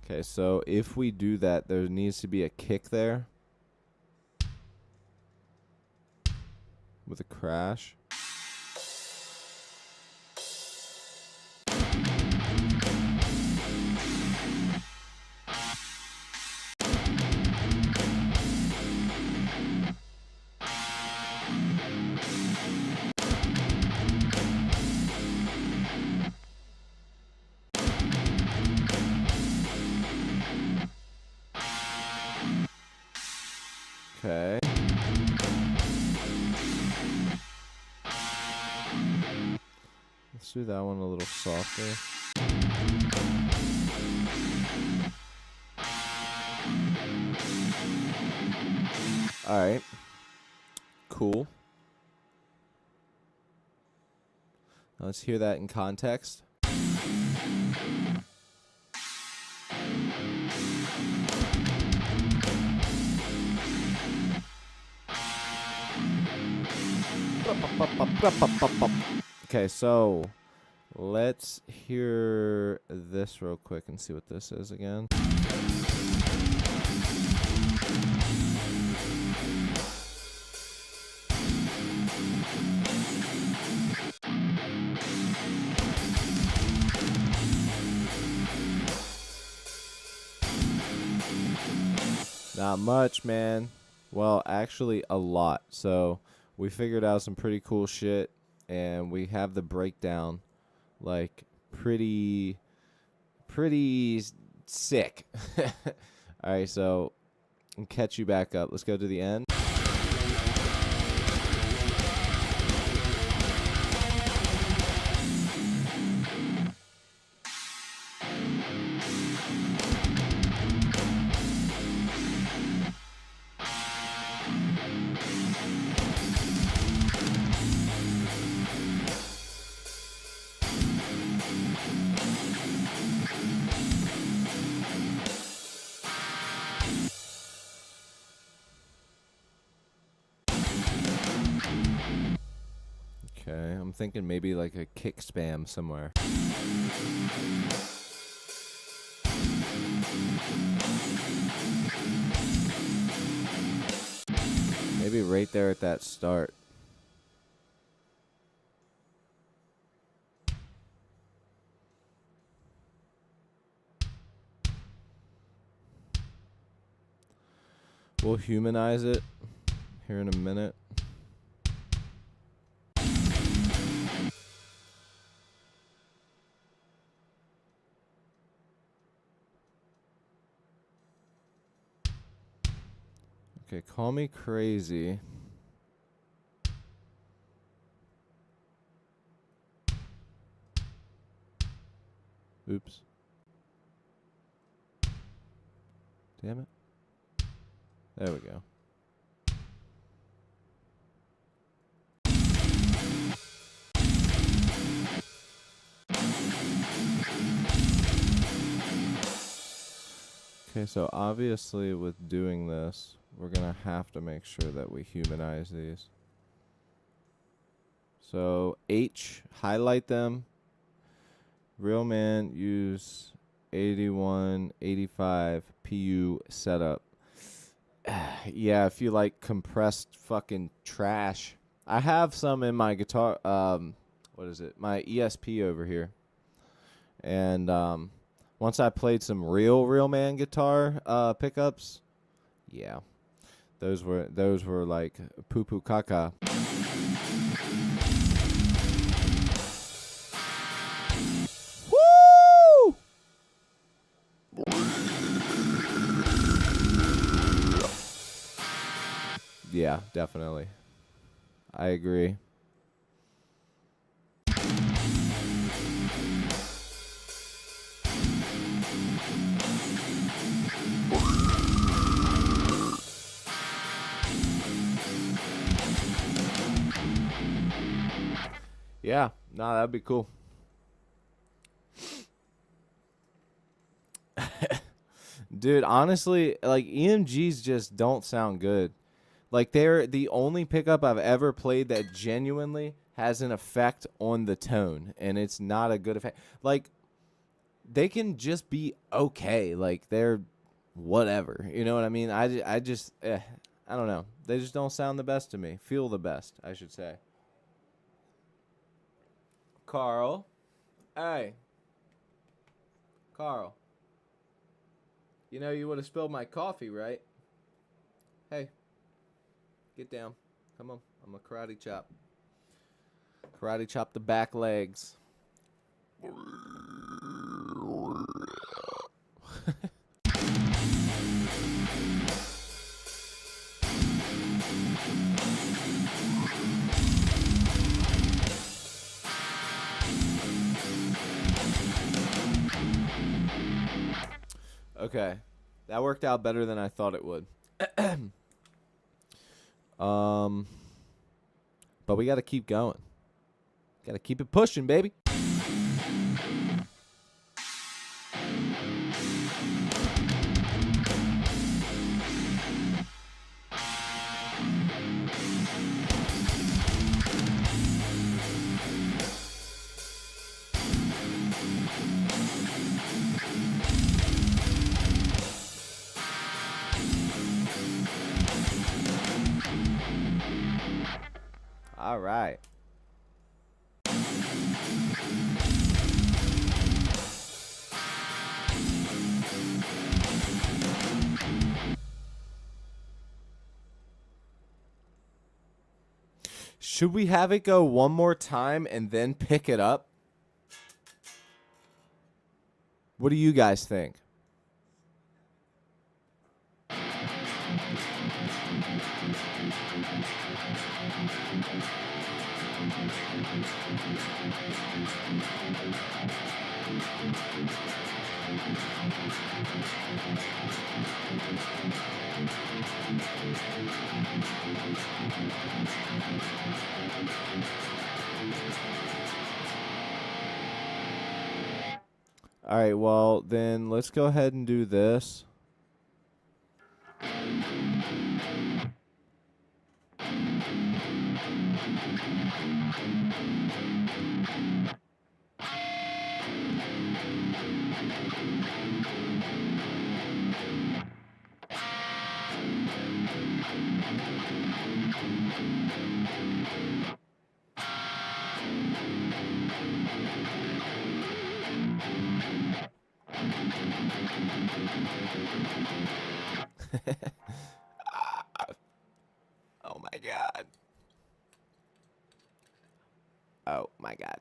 Okay, so if we do that, there needs to be a kick there with a crash. Okay. Let's do that one a little softer. All right. Cool. Now let's hear that in context. Okay, so let's hear this real quick and see what this is again. Not much, man. Well, actually a lot. So we figured out some pretty cool shit, and we have the breakdown like pretty sick. All right, so I'll catch you back up. Let's go to the end. Okay, I'm thinking maybe like a kick spam somewhere. Maybe right there at that start. We'll humanize it here in a minute. Okay, call me crazy. Oops. Damn it. There we go. Okay, so obviously with doing this, we're going to have to make sure that we humanize these. So H, highlight them. Real man, use 81, 85 PU setup. Yeah, if you like compressed fucking trash. I have some in my guitar, what is it? My ESP over here. And once I played some real man guitar pickups, yeah. Those were like poo poo caca. Woo! Yeah, definitely. I agree. Yeah, nah, that'd be cool. Dude, honestly, like EMGs just don't sound good. Like they're the only pickup I've ever played that genuinely has an effect on the tone, and it's not a good effect. Like they can just be okay. Like they're whatever. You know what I mean? I just I don't know. They just don't sound the best to me. Feel the best, I should say. Carl. Hey. Carl. You know you would have spilled my coffee, right? Hey. Get down. Come on. I'm a karate chop. Karate chop the back legs. Okay. That worked out better than I thought it would. But we got to keep going. Got to keep it pushing, baby. All right. Should we have it go one more time and then pick it up? What do you guys think? All right, well, then let's go ahead and do this. Oh my god. Oh my god.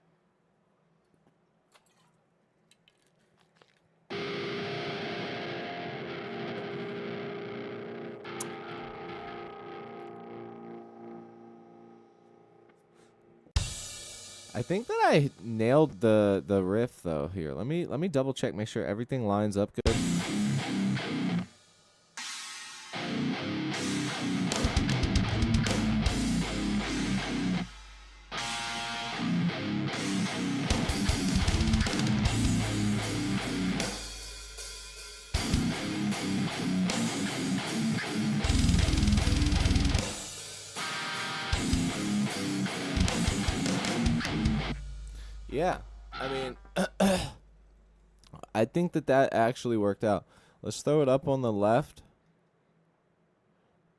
I think that I nailed the riff though here. Let me double check, make sure everything lines up good. Yeah. I mean I think that actually worked out. Let's throw it up on the left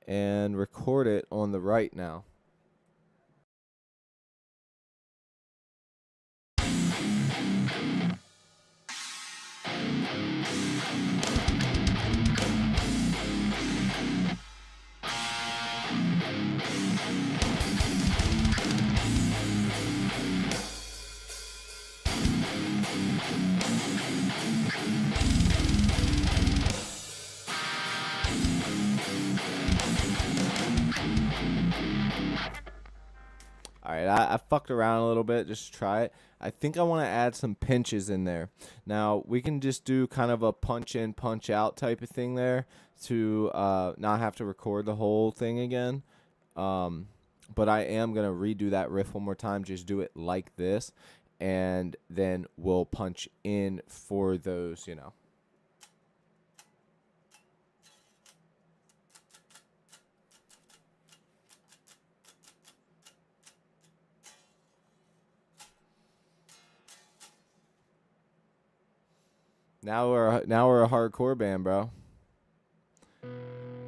and record it on the right now. All right, I fucked around a little bit just to try it. I think I want to add some pinches in there. Now, we can just do kind of a punch in, punch out type of thing there to not have to record the whole thing again. But I am going to redo that riff one more time, just do it like this, and then we'll punch in for those, you know. Now we're a hardcore band, bro.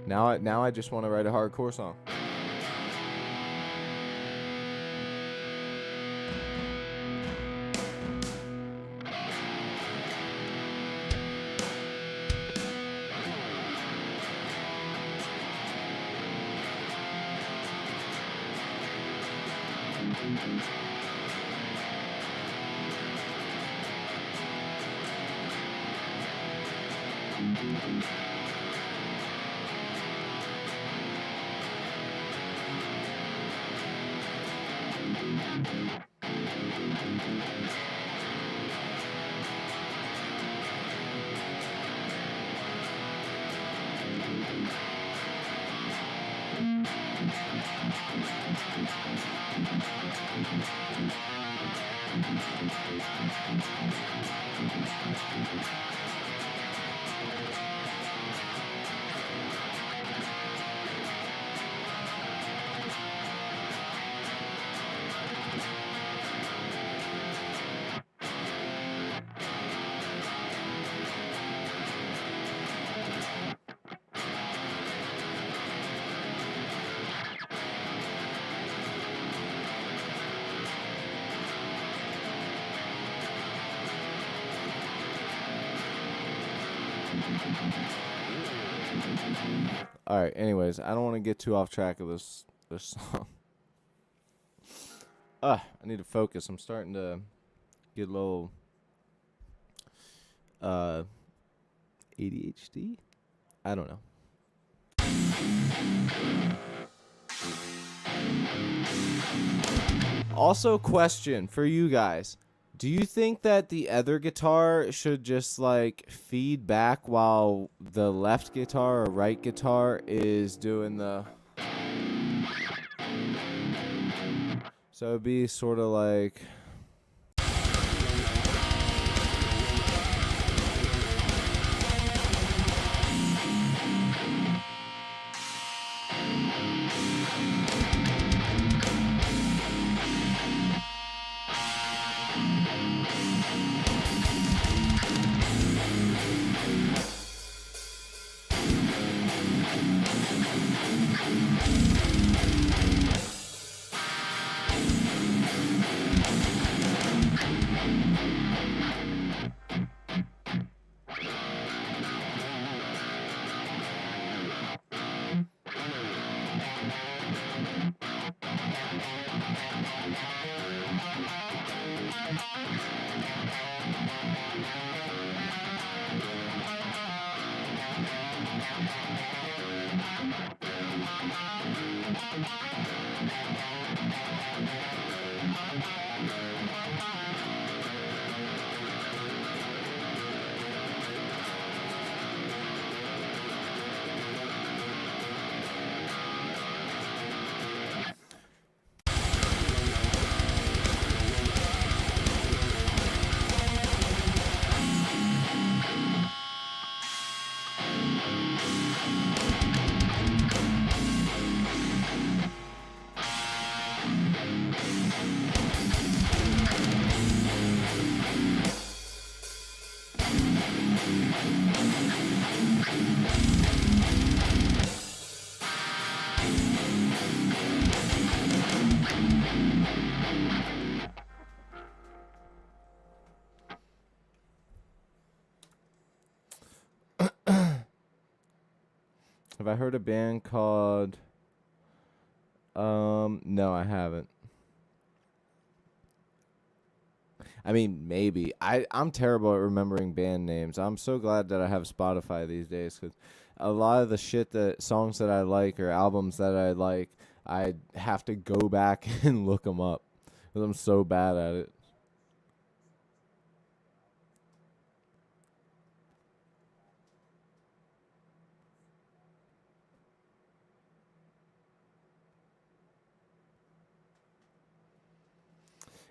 Now I just want to write a hardcore song. All right. Anyways, I don't want to get too off track of this song. I need to focus. I'm starting to get a little ADHD. I don't know. Also, question for you guys. Do you think that the other guitar should just like feed back while the left guitar or right guitar is doing the... So it'd be sort of like... Have I heard a band called? No, I haven't. I mean, maybe. I'm terrible at remembering band names. I'm so glad that I have Spotify these days because a lot of the shit that songs that I like or albums that I like, I have to go back and look them up because I'm so bad at it.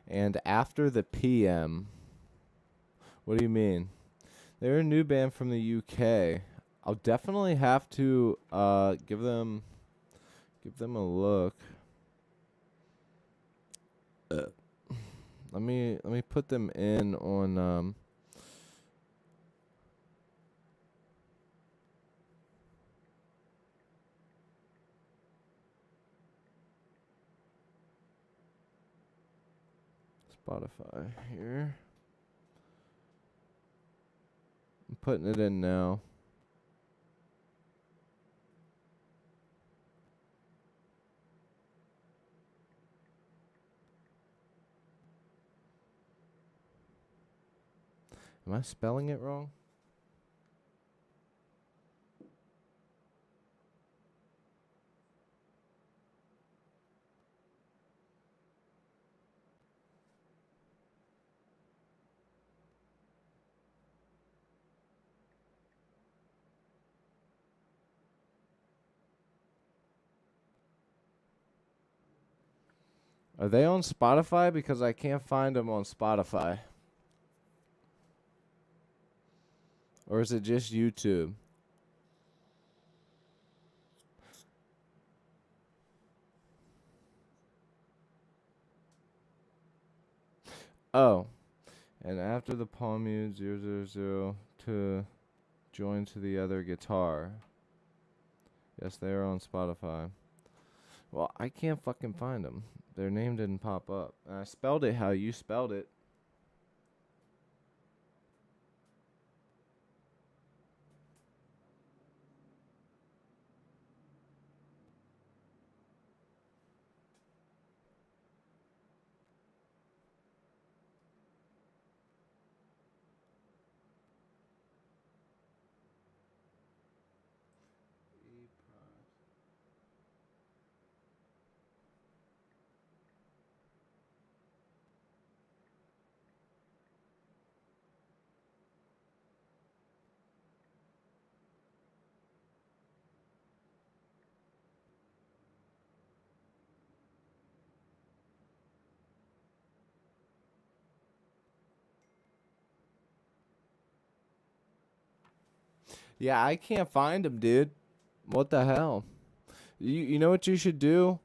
And after the PM, what do you mean? They're a new band from the UK. I'll definitely have to give them a look. Let me put them in on Spotify here. I'm putting it in now. Am I spelling it wrong? Are they on Spotify? Because I can't find them on Spotify. Or is it just YouTube? Oh. And after the palm mute 000 to join to the other guitar. Yes, they are on Spotify. Well, I can't fucking find them. Their name didn't pop up. And I spelled it how you spelled it. Yeah, I can't find them, dude. What the hell? You know what you should do?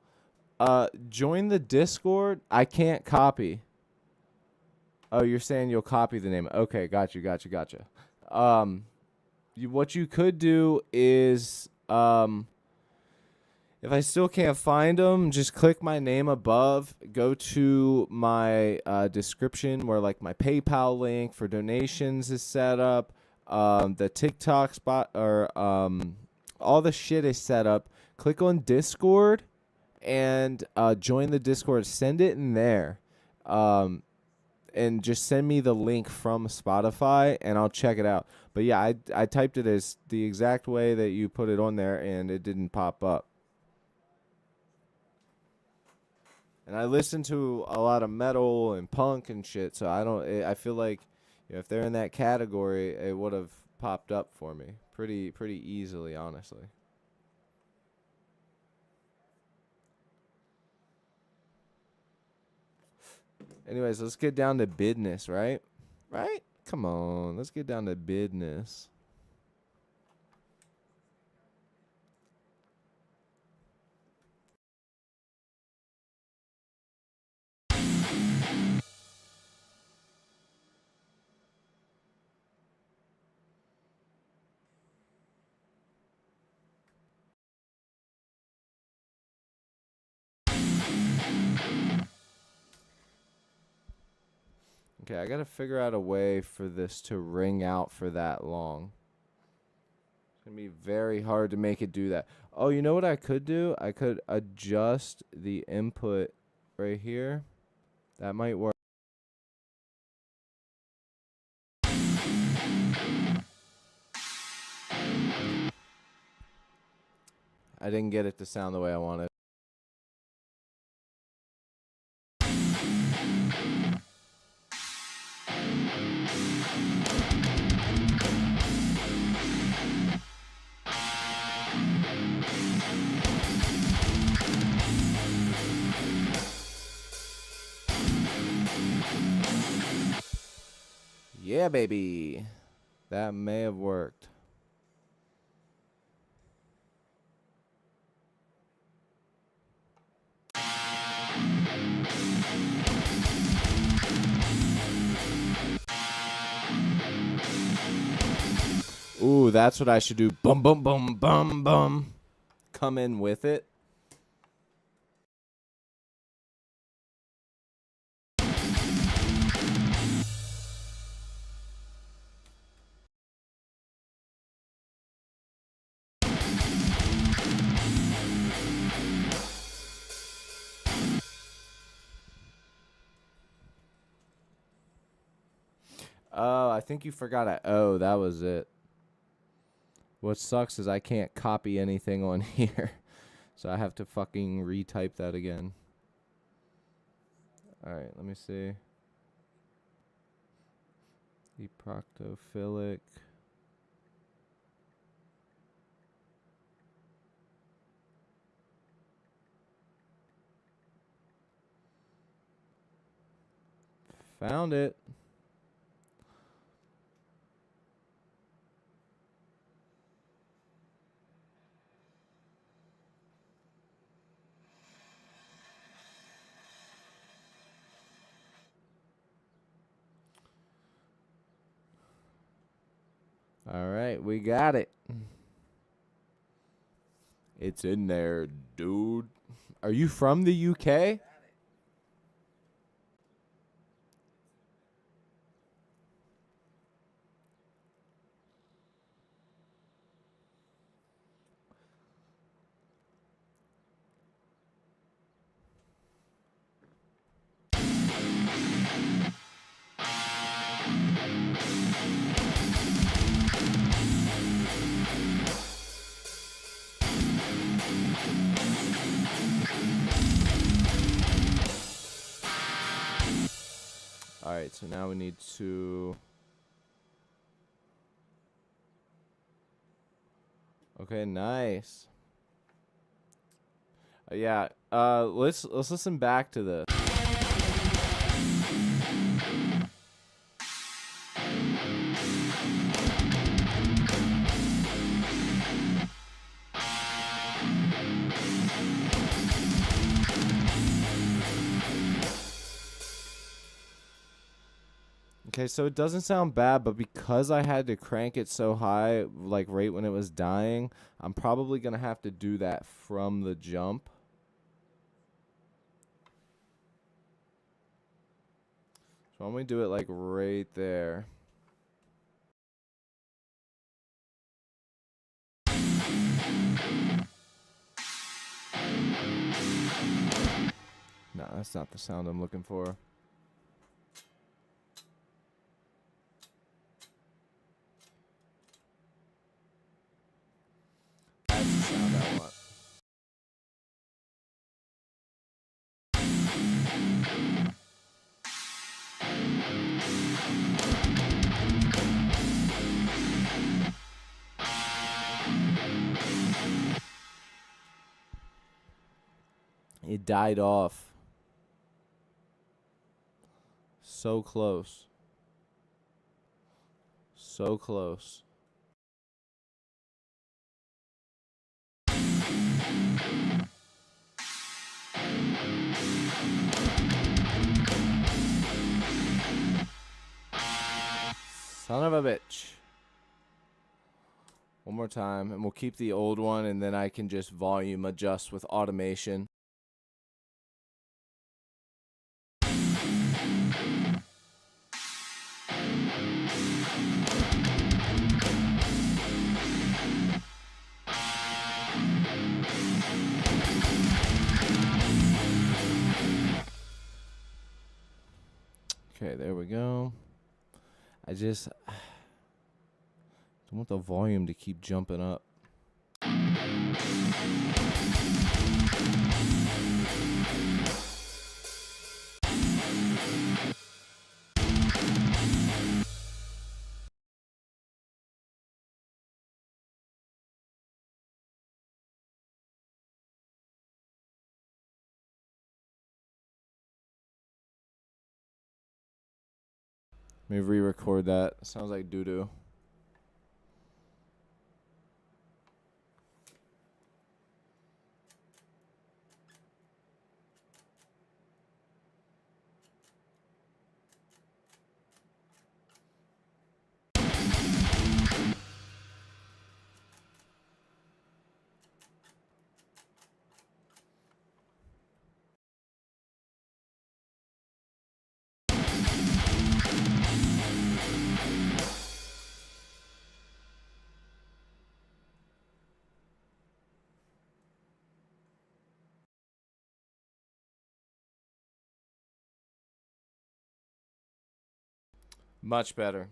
Join the Discord. I can't copy. Oh, you're saying you'll copy the name. Okay, gotcha. Um, what you could do is, if I still can't find them, just click my name above. Go to my description where like my PayPal link for donations is set up. The TikTok spot or all the shit is set up. Click on Discord and join the Discord. Send it in there. And just send me the link from Spotify and I'll check it out. But yeah, I typed it as the exact way that you put it on there and it didn't pop up. And I listen to a lot of metal and punk and shit, so I feel like if they're in that category, it would have popped up for me pretty easily, honestly. Anyways, let's get down to business, right? Right? Come on, let's get down to business. Okay, I gotta figure out a way for this to ring out for that long. It's gonna be very hard to make it do that. Oh, you know what I could do? I could adjust the input right here. That might work. I didn't get it to sound the way I wanted. Yeah, baby. That may have worked. Ooh, that's what I should do. Bum, bum, bum, bum, bum. Come in with it. Oh, I think you forgot a O. That was it. What sucks is I can't copy anything on here. So I have to fucking retype that again. Alright, let me see. Eproctophilic. Found it. Alright, we got it. It's in there, dude. Are you from the UK? Alright, so now we need to... Okay, nice. Yeah, let's listen back to this. Okay, so it doesn't sound bad, but because I had to crank it so high, like right when it was dying, I'm probably going to have to do that from the jump. So why don't we do it like right there? No, that's not the sound I'm looking for. That's the sound I want. It died off. So close. So close. Son of a bitch. One more time, and we'll keep the old one, and then I can just volume adjust with automation. Okay, there we go. I just don't want the volume to keep jumping up. Let me re-record that. Sounds like doo-doo. Much better.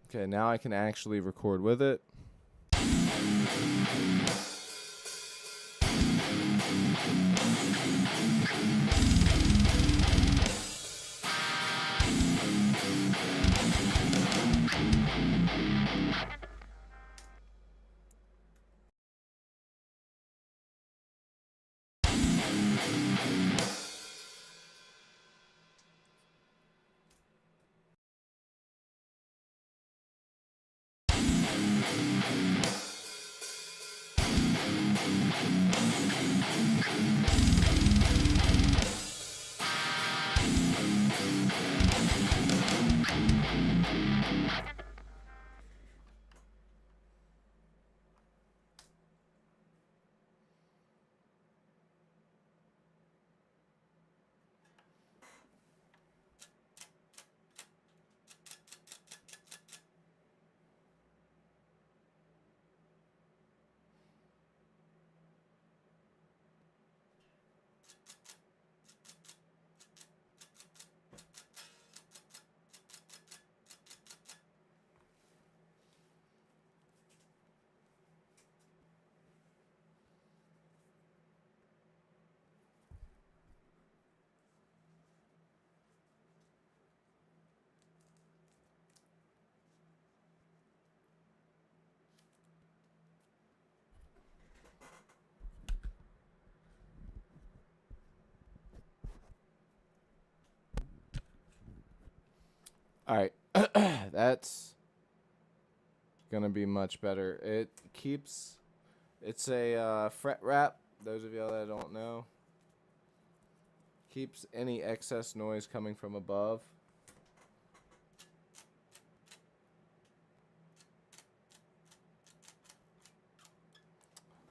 Okay, now I can actually record with it. All right. That's going to be much better. It keeps... It's a fret wrap. Those of y'all that don't know. Keeps any excess noise coming from above.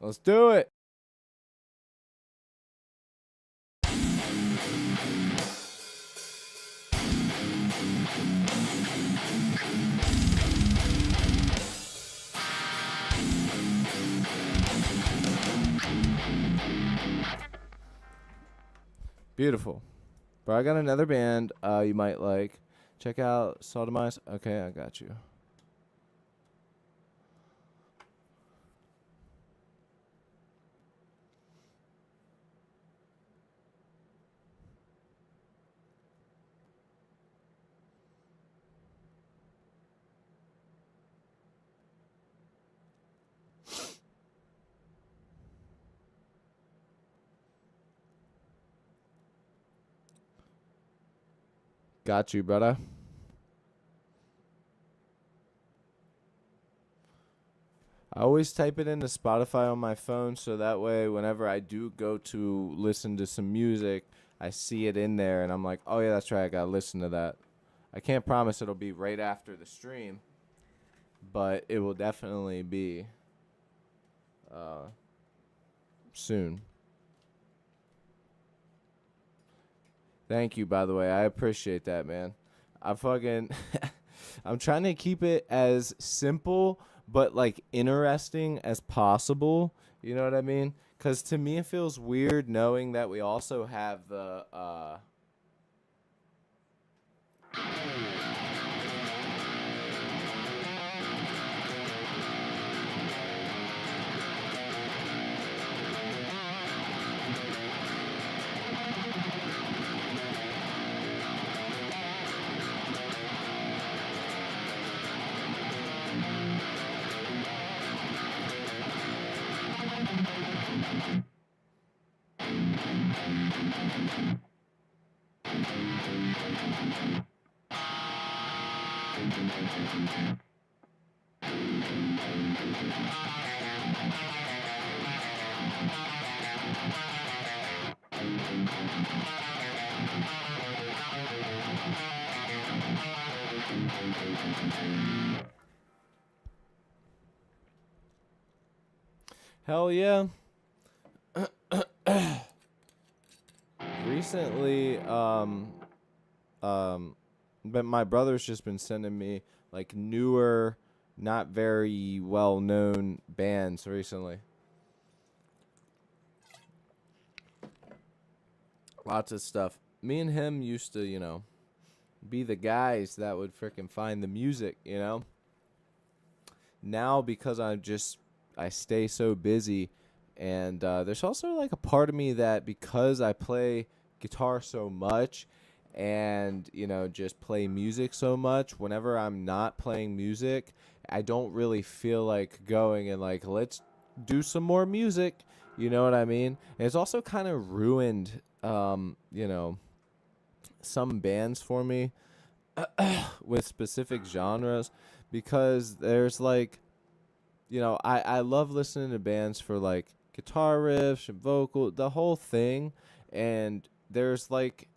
Let's do it. Beautiful. Bro, I got another band you might like. Check out Sodomize. Okay, I got you. Got you, brother. I always type it into Spotify on my phone so that way whenever I do go to listen to some music, I see it in there and I'm like, oh yeah, that's right, I gotta listen to that. I can't promise it'll be right after the stream, but it will definitely be soon. Thank you, by the way. I appreciate that, man. I fucking... I'm trying to keep it as simple but, like, interesting as possible. You know what I mean? Because to me it feels weird knowing that we also have the Hell yeah. Recently, but my brother's just been sending me like newer, not very well known bands recently. Lots of stuff. Me and him used to, be the guys that would frickin' find the music. Now because I stay so busy, and there's also like a part of me that because I play guitar so much and just play music so much, whenever I'm not playing music, I don't really feel like going and like, let's do some more music. You know what I mean? And it's also kind of ruined some bands for me with specific genres, because there's like, I love listening to bands for like guitar riffs and vocal, the whole thing. And there's like,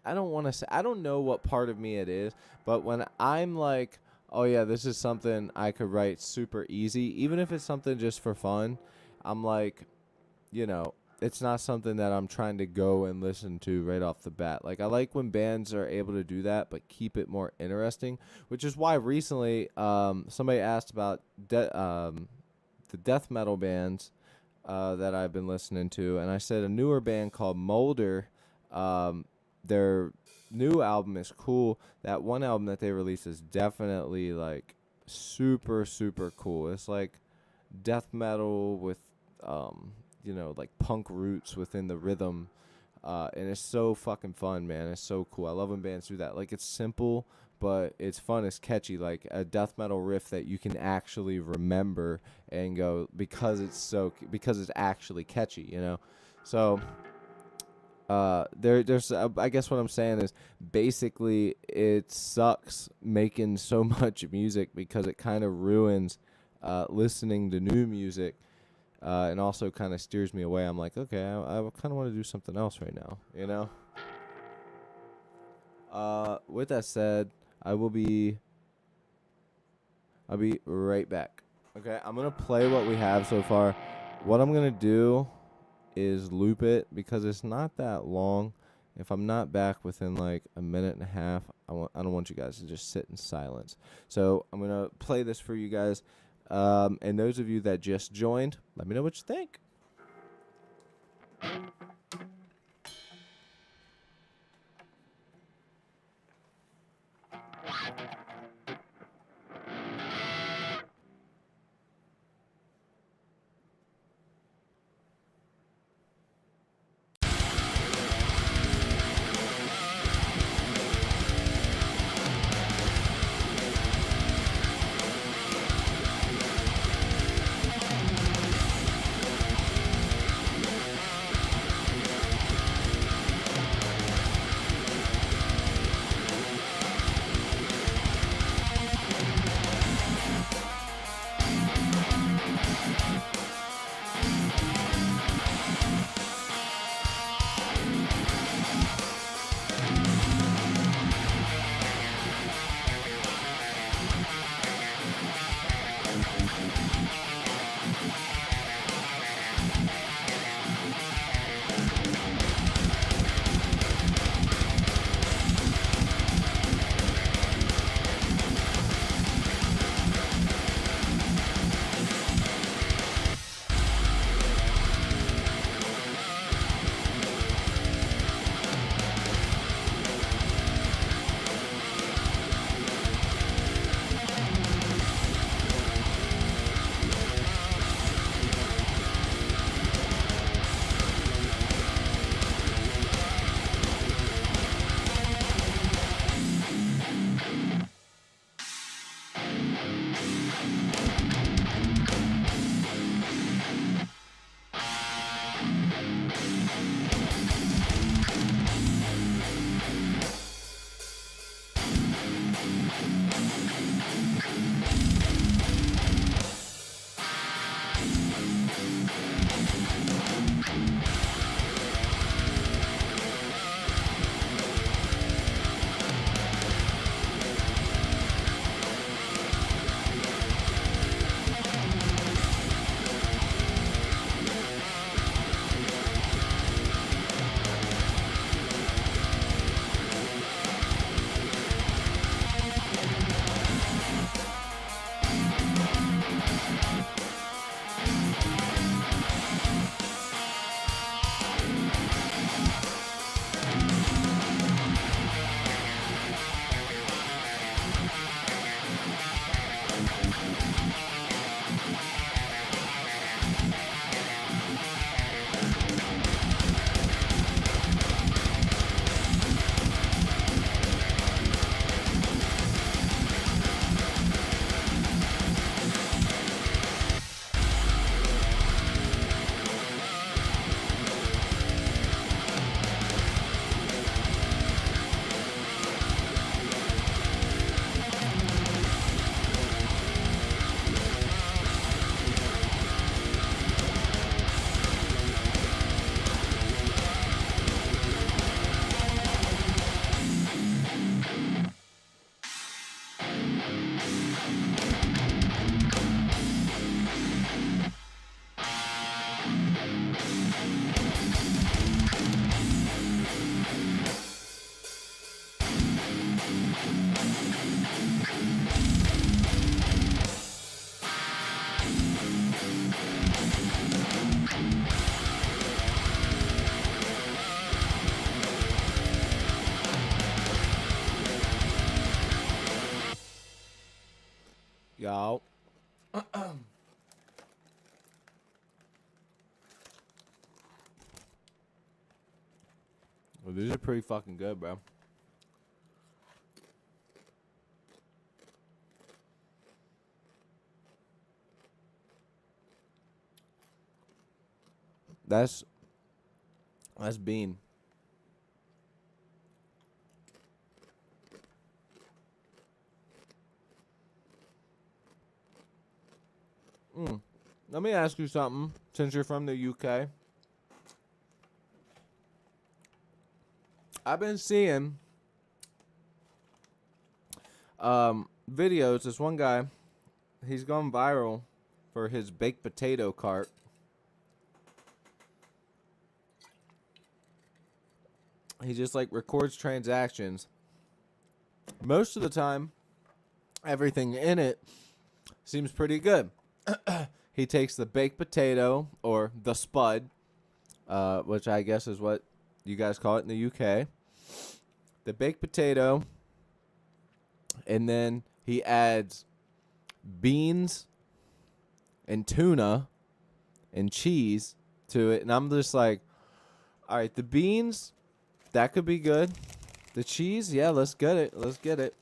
I don't want to say, I don't know what part of me it is, but when I'm like, oh yeah, this is something I could write super easy, even if it's something just for fun, I'm like, it's not something that I'm trying to go and listen to right off the bat. Like, I like when bands are able to do that, but keep it more interesting, which is why recently somebody asked about the death metal bands that I've been listening to, and I said a newer band called Molder. Their new album is cool. That one album that they released is definitely like super, super cool. It's like death metal with like punk roots within the rhythm, and it's so fucking fun, man. It's so cool. I love when bands do that. Like, it's simple, but it's fun. It's catchy, like a death metal riff that you can actually remember and go, because it's actually catchy. So there's I guess what I'm saying is, basically it sucks making so much music because it kind of ruins listening to new music. And also kind of steers me away. I'm like, okay, I kind of want to do something else right now, With that said, I'll be right back. Okay, I'm going to play what we have so far. What I'm going to do is loop it because it's not that long. If I'm not back within like a minute and a half, I don't want you guys to just sit in silence. So I'm going to play this for you guys. And those of you that just joined, let me know what you think. Y'all. Well, these are pretty fucking good, bro. That's bean. Let me ask you something. Since you're from the UK, I've been seeing videos. This one guy, he's gone viral for his baked potato cart. He just like records transactions. Most of the time, everything in it seems pretty good. He takes the baked potato or the spud, which I guess is what you guys call it in the UK. The baked potato, and then he adds beans and tuna and cheese to it. And I'm just like, all right, the beans, that could be good. The cheese, yeah, let's get it. Let's get it.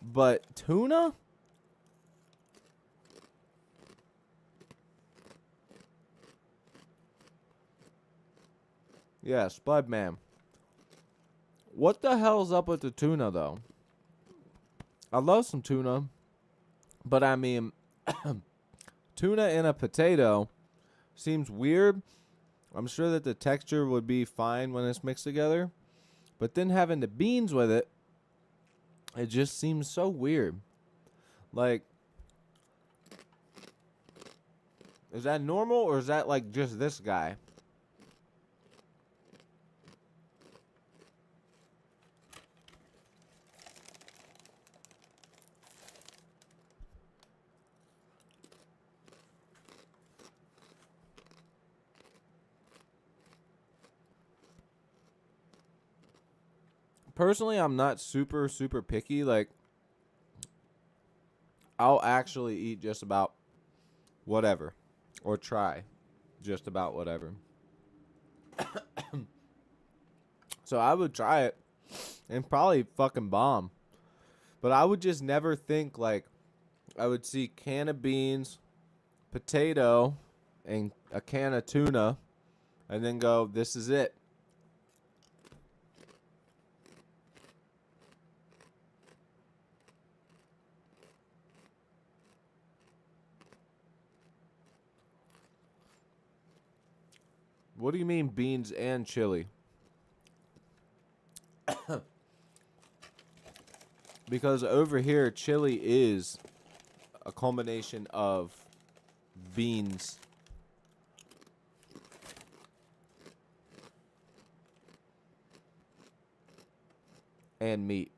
But tuna? Yeah, Spud Man. What the hell's up with the tuna, though? I love some tuna, but I mean, tuna in a potato seems weird. I'm sure that the texture would be fine when it's mixed together, but then having the beans with it, it just seems so weird. Like, is that normal or is that like just this guy? Personally, I'm not super picky. Like, I'll actually eat just about whatever, or try just about whatever. So I would try it and probably fucking bomb. But I would just never think like, I would see can of beans, potato, and a can of tuna, and then go, this is it. What do you mean beans and chili? Because over here, chili is a combination of beans and meat.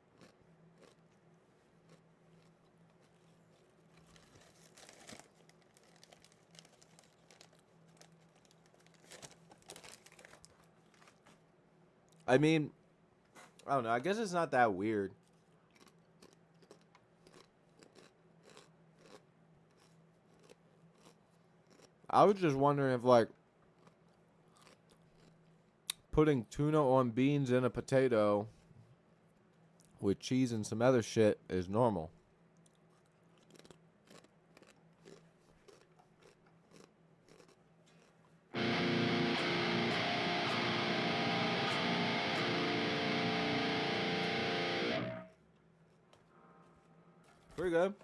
I mean, I don't know. I guess it's not that weird. I was just wondering if, like, putting tuna on beans and a potato with cheese and some other shit is normal. Pretty good.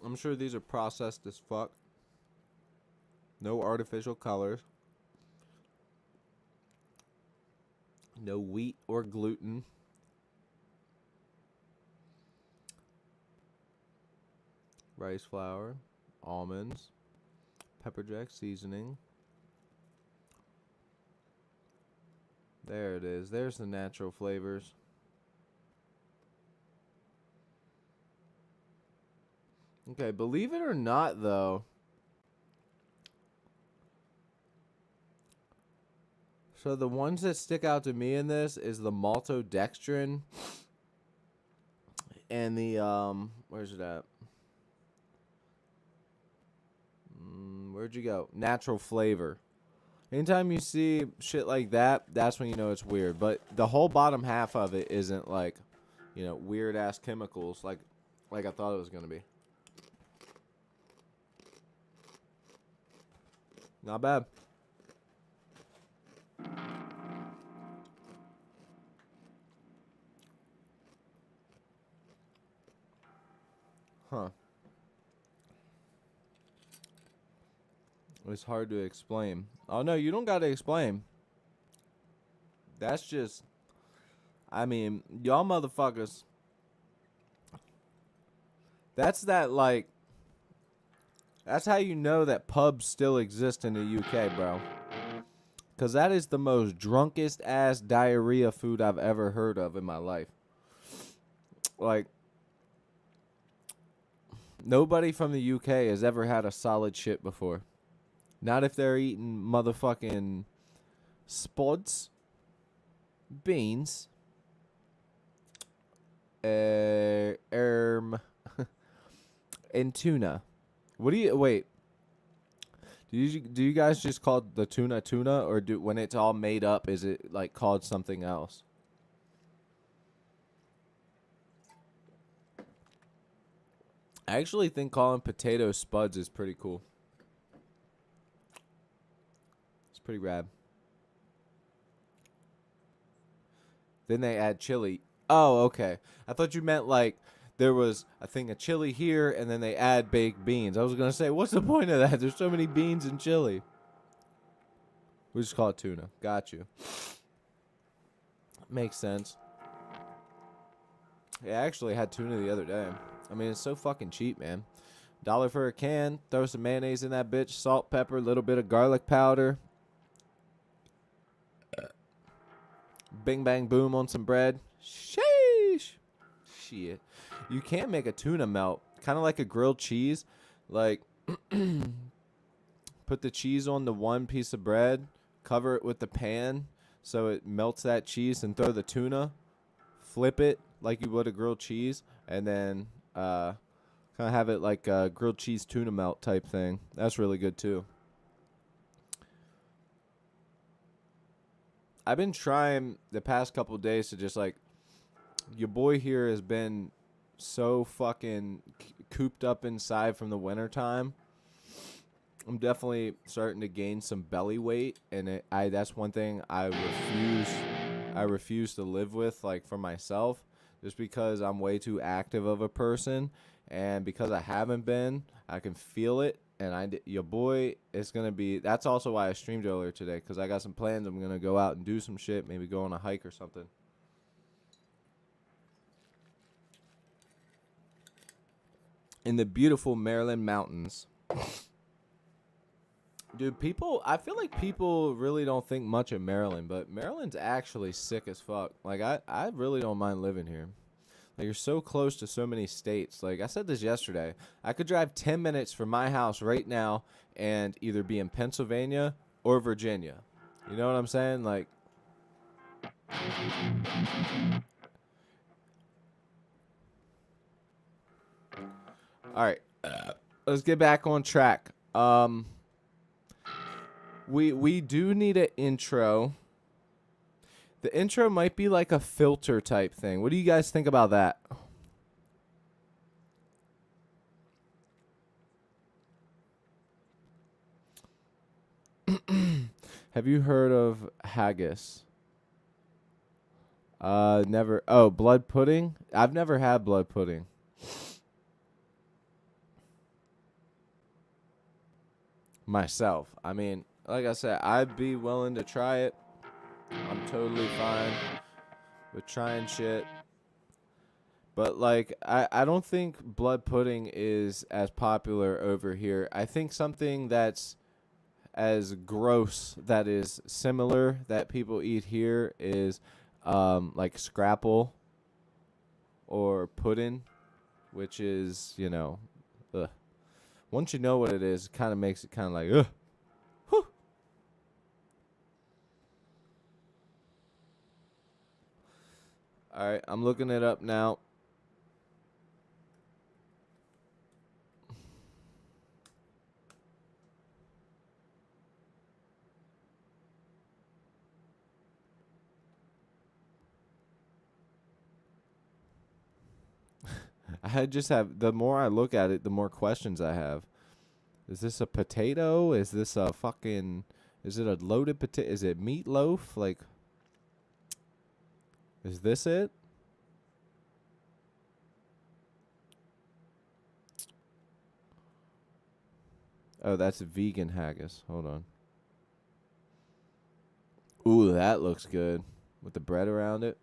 I'm sure these are processed as fuck. No artificial colors. No wheat or gluten. Rice flour, almonds, pepper jack seasoning. There it is. There's the natural flavors. Okay, believe it or not, though. So the ones that stick out to me in this is the maltodextrin and the where's it at? Where'd you go? Natural flavor. Anytime you see shit like that, that's when you know it's weird. But the whole bottom half of it isn't like, you know, weird ass chemicals like I thought it was gonna be. Not bad. Huh. It's hard to explain. Oh, no, you don't got to explain. That's just, I mean, y'all motherfuckers. That's that, like, that's how you know that pubs still exist in the UK, bro. Because that is the most drunkest ass diarrhea food I've ever heard of in my life. Like, nobody from the UK has ever had a solid shit before. Not if they're eating motherfucking spuds, beans, and tuna. What do you wait? Do you guys just call the tuna, or do when it's all made up, is it like called something else? I actually think calling potato spuds is pretty cool. It's pretty rad. Then they add chili. Oh, okay. I thought you meant like there was a thing of chili here, and then they add baked beans. I was going to say, what's the point of that? There's so many beans in chili. We just call it tuna. Got you. Makes sense. Yeah, I actually had tuna the other day. I mean, it's so fucking cheap, man. $1 for a can. Throw some mayonnaise in that bitch. Salt, pepper, little bit of garlic powder. Bing, bang, boom on some bread. Sheesh. Shit. You can't make a tuna melt. Kind of like a grilled cheese. Like, put the cheese on the one piece of bread. Cover it with the pan so it melts that cheese, and throw the tuna. Flip it like you would a grilled cheese. And then kind of have it like a grilled cheese tuna melt type thing. That's really good too. I've been trying the past couple days to just like, your boy here has been so fucking cooped up inside from the wintertime. I'm definitely starting to gain some belly weight, and that's one thing I refuse to live with, like, for myself, just because I'm way too active of a person, and because I haven't been, I can feel it, and your boy is gonna be. That's also why I streamed earlier today, because I got some plans. I'm gonna go out and do some shit, maybe go on a hike or something. In the beautiful Maryland mountains. Dude, I feel like people really don't think much of Maryland, but Maryland's actually sick as fuck. Like, I really don't mind living here. Like, you're so close to so many states. Like, I said this yesterday. I could drive 10 minutes from my house right now and either be in Pennsylvania or Virginia. You know what I'm saying? Like, all right, let's get back on track. We do need an intro. The intro might be like a filter type thing. What do you guys think about that? Have you heard of haggis? Never. Oh, blood pudding? I've never had blood pudding. Myself. I mean, like I said, I'd be willing to try it. I'm totally fine with trying shit. But, like, I don't think blood pudding is as popular over here. I think something that's as gross that is similar that people eat here is like scrapple or pudding, which is, ugh. Once you know what it is, it kind of makes it kind of like, ugh. Whew. All right, I'm looking it up now. I just have, the more I look at it, the more questions I have. Is this a potato? Is this a fucking, is it a loaded potato? Is it meatloaf? Like, is this it? Oh, that's a vegan haggis. Hold on. Ooh, that looks good. With the bread around it.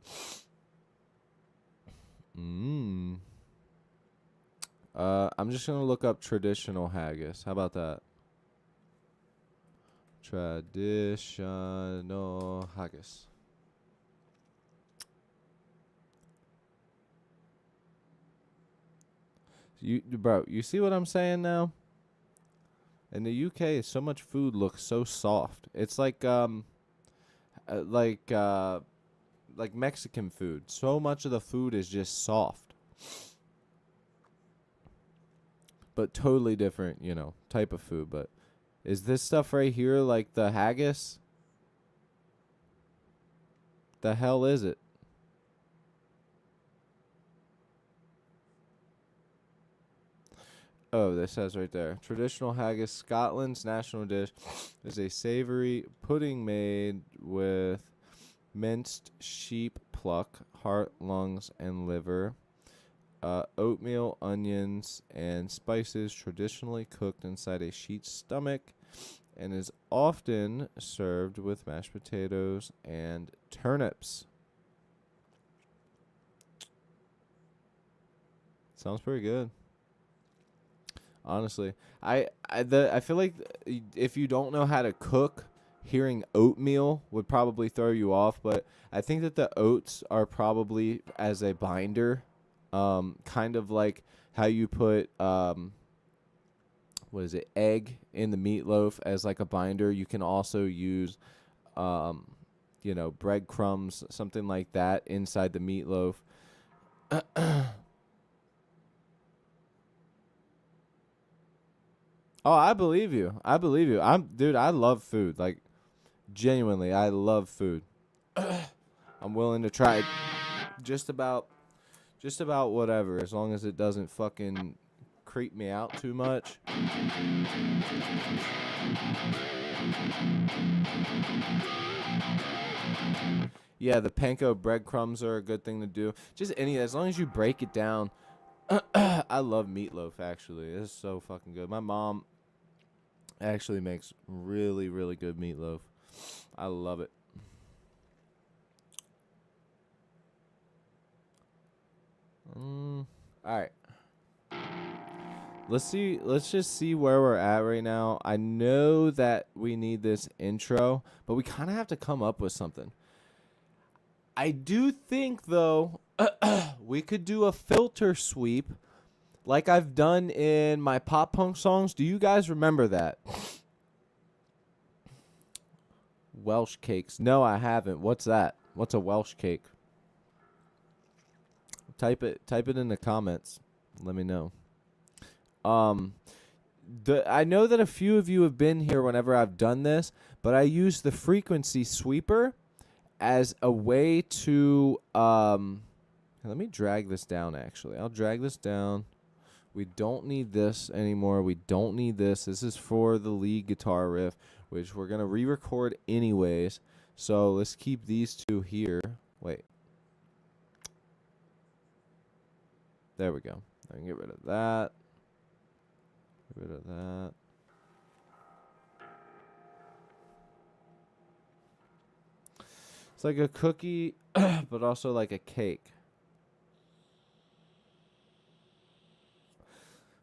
Mmm. I'm just gonna look up traditional haggis. How about that? Traditional haggis. Bro, you see what I'm saying now? In the UK, so much food looks so soft. It's like uh, like uh, like Mexican food. So much of the food is just soft, but totally different, type of food. But is this stuff right here like the haggis? The hell is it? Oh, this says right there. Traditional haggis, Scotland's national dish, is a savory pudding made with minced sheep pluck, heart, lungs, and liver, oatmeal, onions, and spices traditionally cooked inside a sheep's stomach, and is often served with mashed potatoes and turnips. Sounds pretty good. Honestly, I feel like if you don't know how to cook, hearing oatmeal would probably throw you off. But I think that the oats are probably as a binder, kind of like how you put what is it, egg in the meatloaf as like a binder. You can also use breadcrumbs, something like that inside the meatloaf. Oh, I believe you. I believe you. Dude, I love food. Like, genuinely, I love food. I'm willing to try just about Just about whatever, as long as it doesn't fucking creep me out too much. Yeah, the panko breadcrumbs are a good thing to do. Just any, as long as you break it down. I love meatloaf, actually. It's so fucking good. My mom actually makes really, really good meatloaf. I love it. All right. Let's just see where we're at right now. I know that we need this intro, but we kind of have to come up with something. I do think, though, we could do a filter sweep like I've done in my pop punk songs. Do you guys remember that? Welsh cakes. No, I haven't. What's that? What's a Welsh cake? Type it in the comments. Let me know. I know that a few of you have been here whenever I've done this, but I use the frequency sweeper as a way to let me drag this down. Actually, I'll drag this down. We don't need this anymore. We don't need this. This is for the lead guitar riff, which we're gonna re-record anyways. So let's keep these two here. Wait. There we go. I can get rid of that. Get rid of that. It's like a cookie, but also like a cake.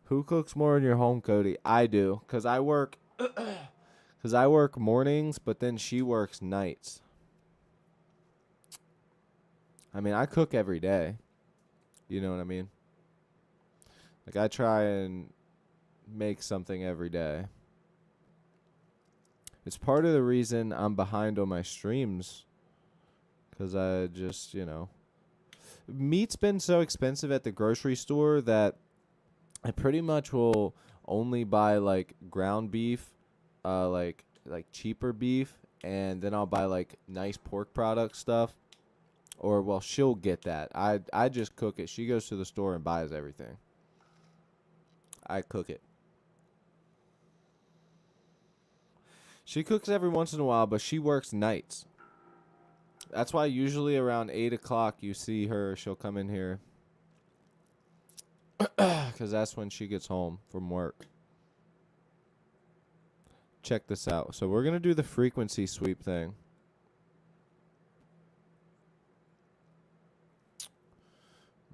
Who cooks more in your home, Cody? I do, cause I work mornings, but then she works nights. I mean, I cook every day. You know what I mean? Like, I try and make something every day. It's part of the reason I'm behind on my streams. Because I just, meat's been so expensive at the grocery store that I pretty much will only buy, like, ground beef, like cheaper beef, and then I'll buy, like, nice pork product stuff. Or, well, she'll get that. I just cook it. She goes to the store and buys everything. I cook it. She cooks every once in a while, but she works nights. That's why usually around 8 o'clock you see her. She'll come in here. Because that's when she gets home from work. Check this out. So we're going to do the frequency sweep thing.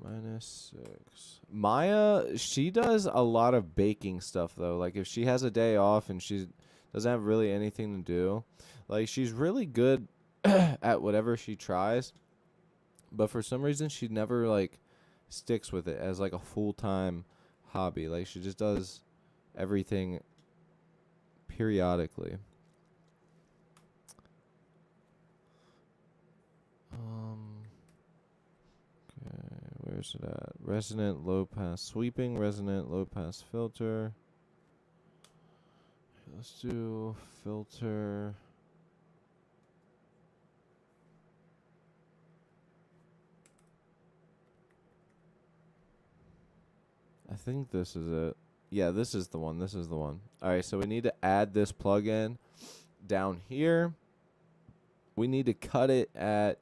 -6. Maya, she does a lot of baking stuff, though. Like, if she has a day off and she doesn't have really anything to do, like, she's really good at whatever she tries. But for some reason, she never, like, sticks with it as, like, a full-time hobby. Like, she just does everything periodically. Where's it at? Resonant low pass sweeping, resonant low pass filter. Let's do filter. I think this is it. Yeah, this is the one. This is the one. All right, so we need to add this plugin down here. We need to cut it at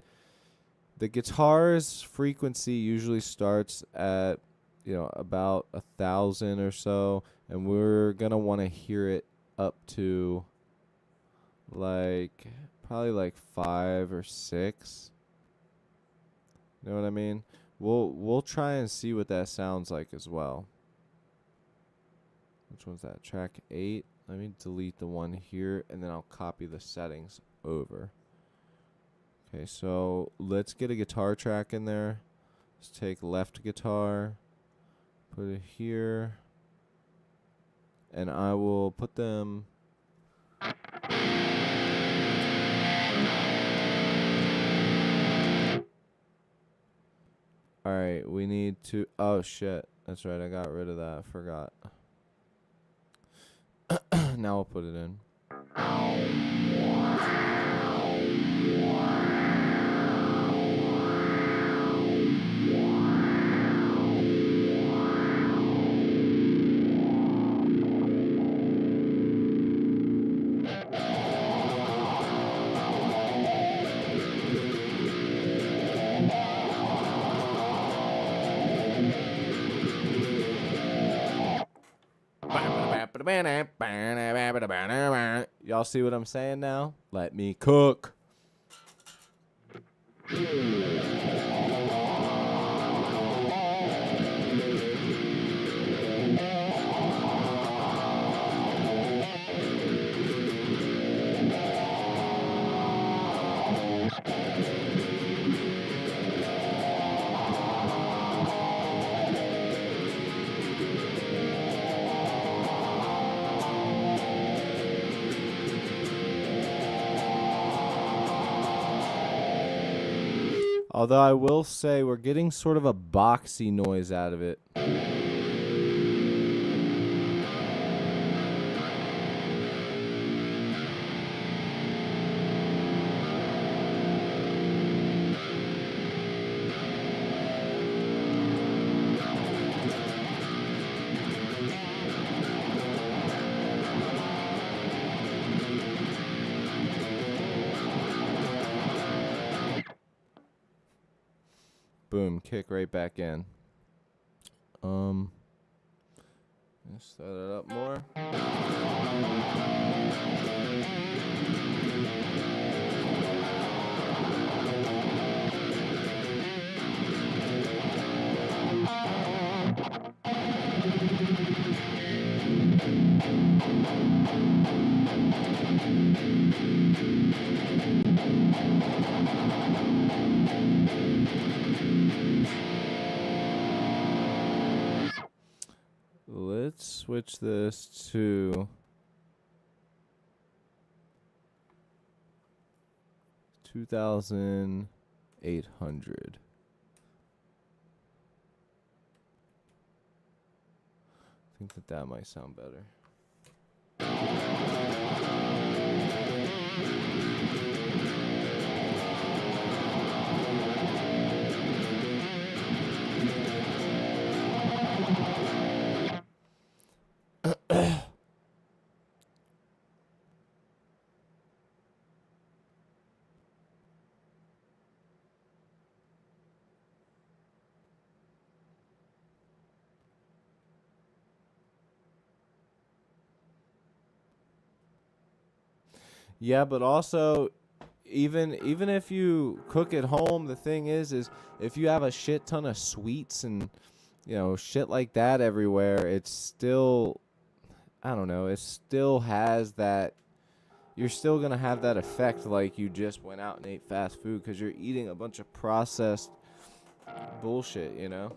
the guitar's frequency usually starts at, about 1,000 or so, and we're gonna want to hear it up to probably like 5 or 6. You know what I mean? We'll try and see what that sounds like as well. Which one's that? Track 8. Let me delete the one here, and then I'll copy the settings over. Okay, so let's get a guitar track in there. Let's take left guitar, put it here, and I will put them. All right, we need to. Oh shit, that's right. I got rid of that. I forgot. Now I'll put it in. Y'all see what I'm saying now? Let me cook. Although I will say we're getting sort of a boxy noise out of it. Boom, kick right back in. Let's set it up more. Let's switch this to 2,800. I think that might sound better. Yeah, but also even if you cook at home, the thing is if you have a shit ton of sweets and shit like that everywhere, it's still, I don't know, it still has that, you're still going to have that effect like you just went out and ate fast food because you're eating a bunch of processed bullshit, you know?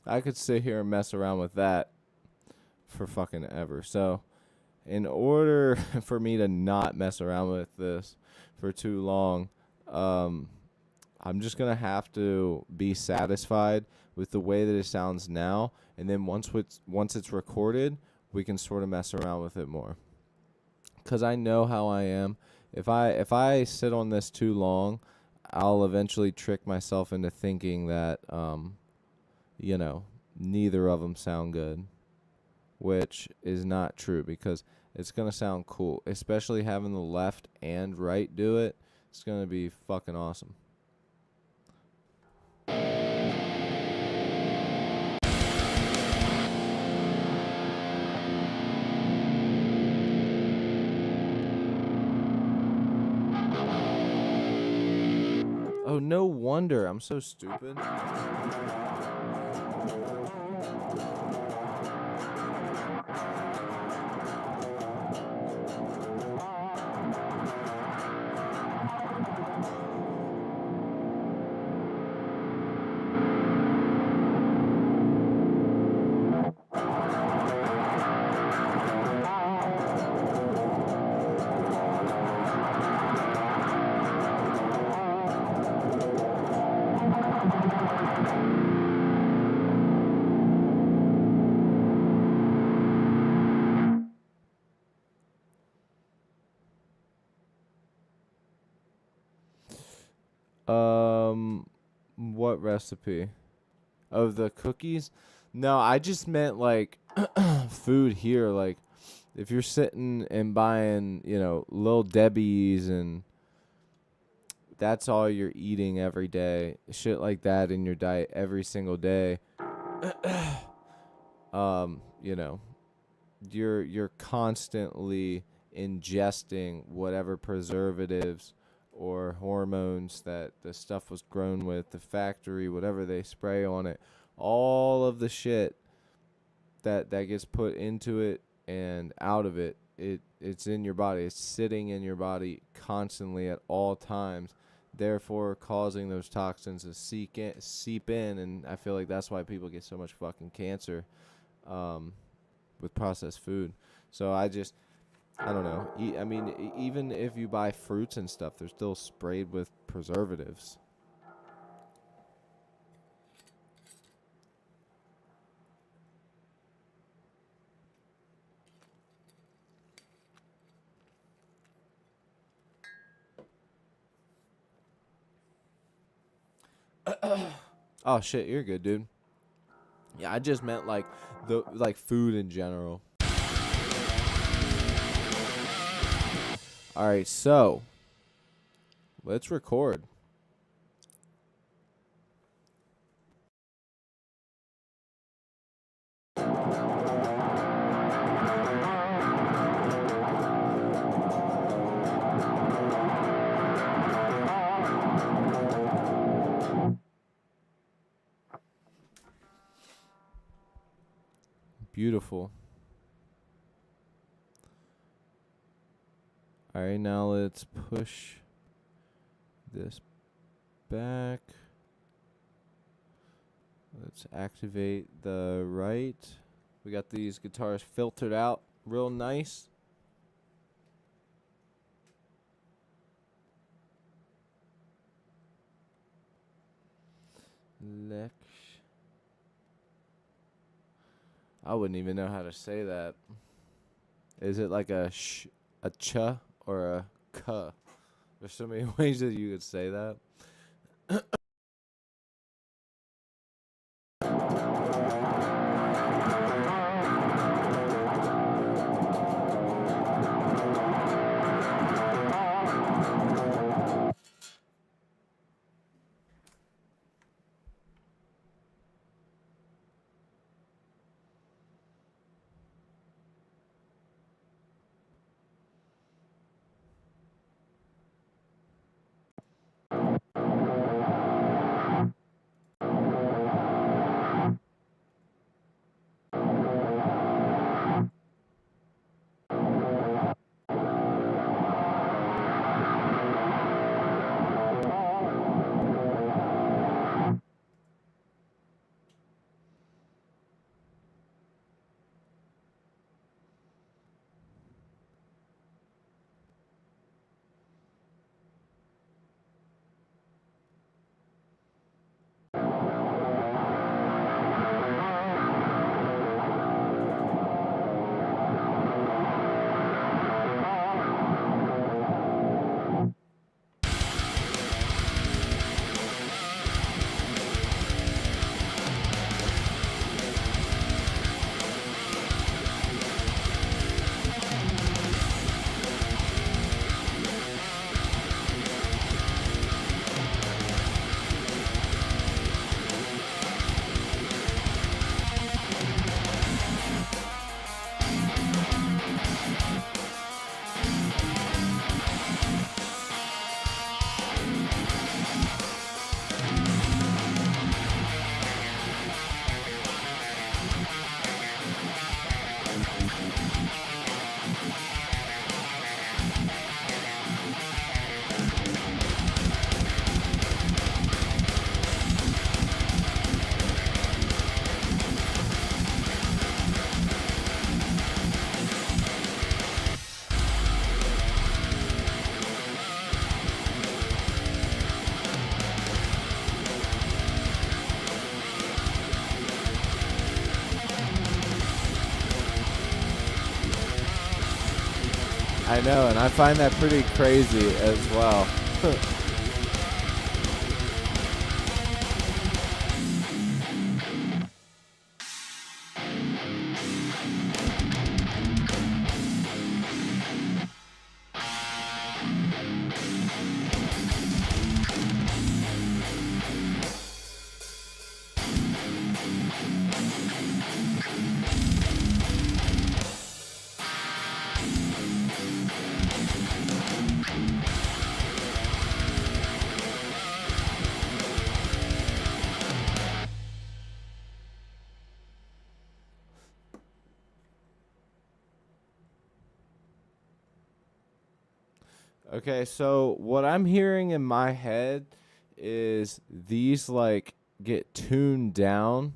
I could sit here and mess around with that for fucking ever. So, in order for me to not mess around with this for too long, I'm just going to have to be satisfied with the way that it sounds now. And then once it's recorded, we can sort of mess around with it more. Because I know how I am. If I sit on this too long, I'll eventually trick myself into thinking that, neither of them sound good, which is not true because it's going to sound cool, especially having the left and right do it. It's going to be fucking awesome. Oh, no wonder. I'm so stupid. What recipe? Of the cookies? No, I just meant like food here. Like if you're sitting and buying, Little Debbie's and that's all you're eating every day, shit like that in your diet every single day. You know, you're constantly ingesting whatever preservatives or hormones that the stuff was grown with, the factory, whatever they spray on it, all of the shit that gets put into it and out of it, it's in your body. It's sitting in your body constantly at all times, therefore causing those toxins to seep in, and I feel like that's why people get so much fucking cancer with processed food. So I don't know. Even if you buy fruits and stuff, they're still sprayed with preservatives. Oh shit, you're good, dude. Yeah, I just meant like food in general. All right, so let's record. Beautiful. All right, now let's push this back. Let's activate the right. We got these guitars filtered out real nice. I wouldn't even know how to say that. Is it like a ch, or a k? There's so many ways that you could say that. I know, and I find that pretty crazy as well. Okay, so what I'm hearing in my head is these like get tuned down.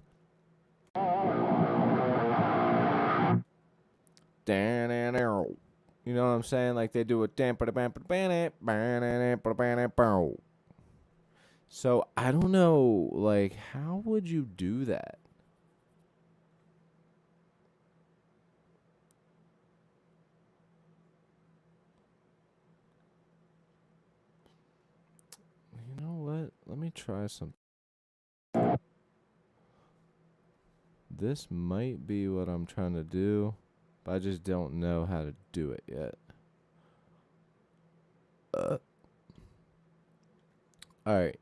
You know what I'm saying? Like they do a so I don't know, like how would you do that? You know what? Let me try some. This might be what I'm trying to do, but I just don't know how to do it yet. All right.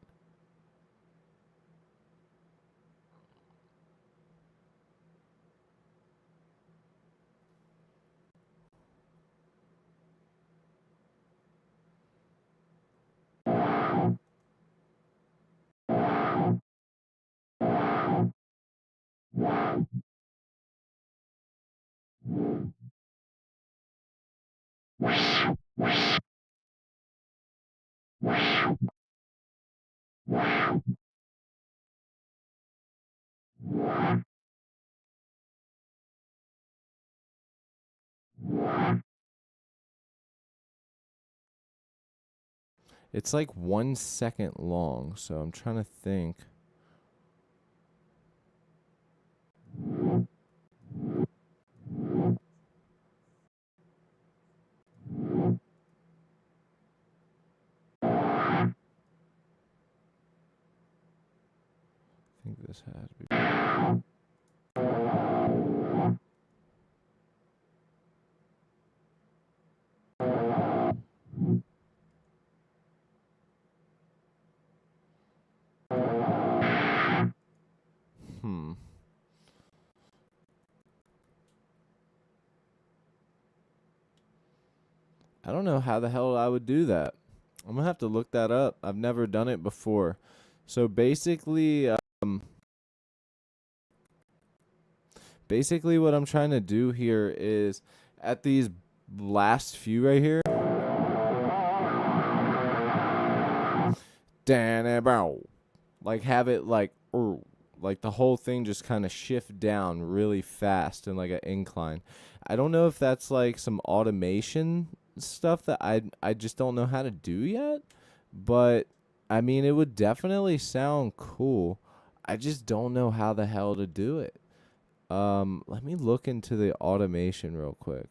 It's like 1 second long, so I'm trying to think. I think this has to be. Hmm. I don't know how the hell I would do that. I'm gonna have to look that up. I've never done it before. So basically what I'm trying to do here is at these last few right here, like have it like the whole thing just kind of shift down really fast and like an incline. I don't know if that's like some automation stuff that I just don't know how to do yet, but I mean it would definitely sound cool. I just don't know how the hell to do it. Let me look into the automation real quick.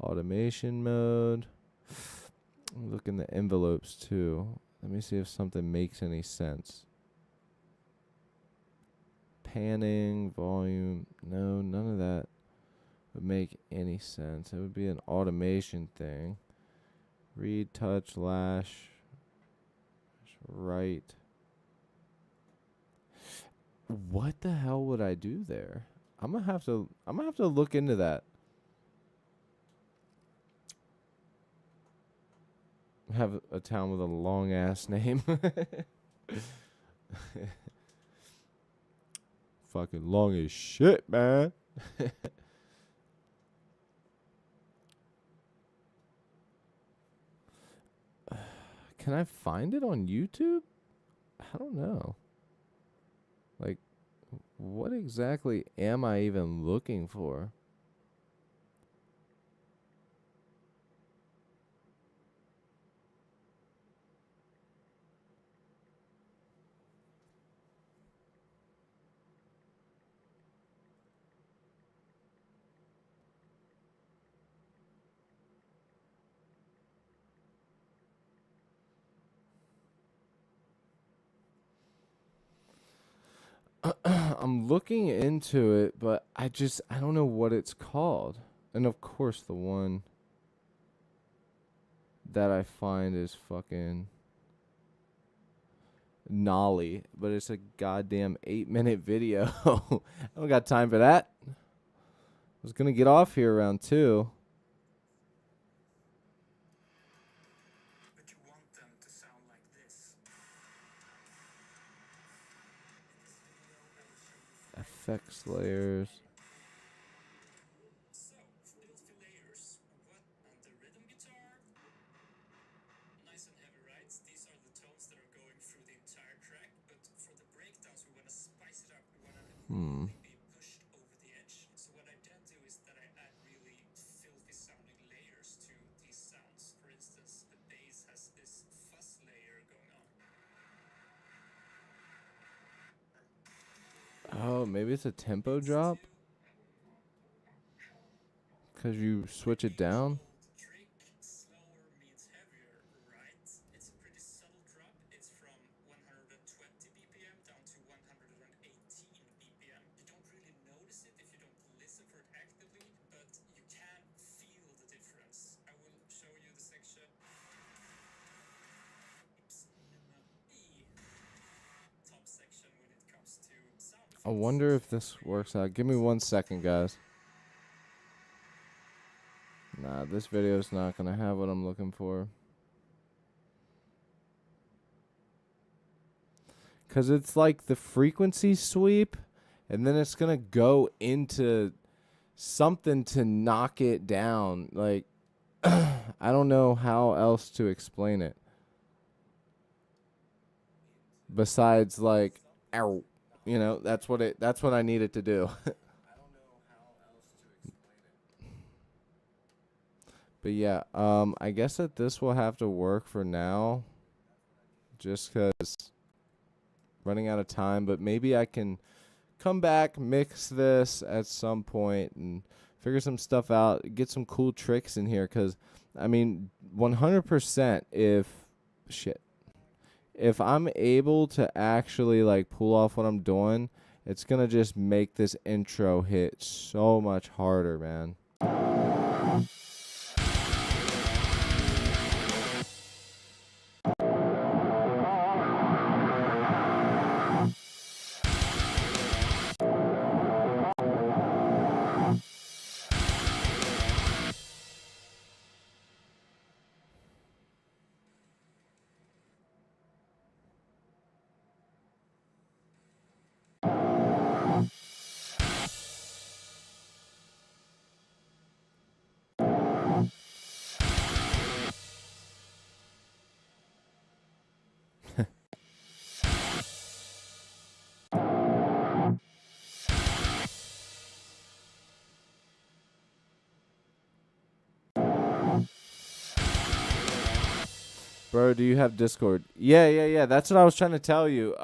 Automation mode. Look in the envelopes too. Let me see if something makes any sense. Panning, volume. No, none of that would make any sense. It would be an automation thing. Read, touch, lash, right. What the hell would I do there? I'm gonna have to look into that. Have a town with a long ass name. Fucking long as shit, man. Can I find it on YouTube? I don't know. Like, what exactly am I even looking for? I'm looking into it, but I don't know what it's called. And of course, the one that I find is fucking Nolly, but it's a goddamn 8 minute video. I don't got time for that. I was gonna get off here around 2. But you want them to sound like this. FX layers. So, for those two layers, what on the rhythm guitar? be pushed over the edge. So what I then do is that I add really filthy sounding layers to these sounds. For instance, the bass has this fuzz layer going on. Oh, maybe it's a tempo drop because you switch it down. Trick, slower means heavier, right? It's a pretty subtle drop. It's from 120 BPM down to 118 BPM. You don't really notice it if you don't listen for it actively, but you can feel the difference. I will show you the section. E top section when it comes to sound I effects. wonder if this works out. Give me 1 second, guys. Nah, this video's not gonna have what I'm looking for. Cause it's like the frequency sweep, and then it's gonna go into something to knock it down. Like, I don't know how else to explain it. Besides, like, ow, that's what I needed to do. But yeah, I guess that this will have to work for now, just cause running out of time. But maybe I can come back, mix this at some point, and figure some stuff out. Get some cool tricks in here, cause I mean, 100% if I'm able to actually like pull off what I'm doing, it's gonna just make this intro hit so much harder, man. Bro, do you have Discord? Yeah. That's what I was trying to tell you.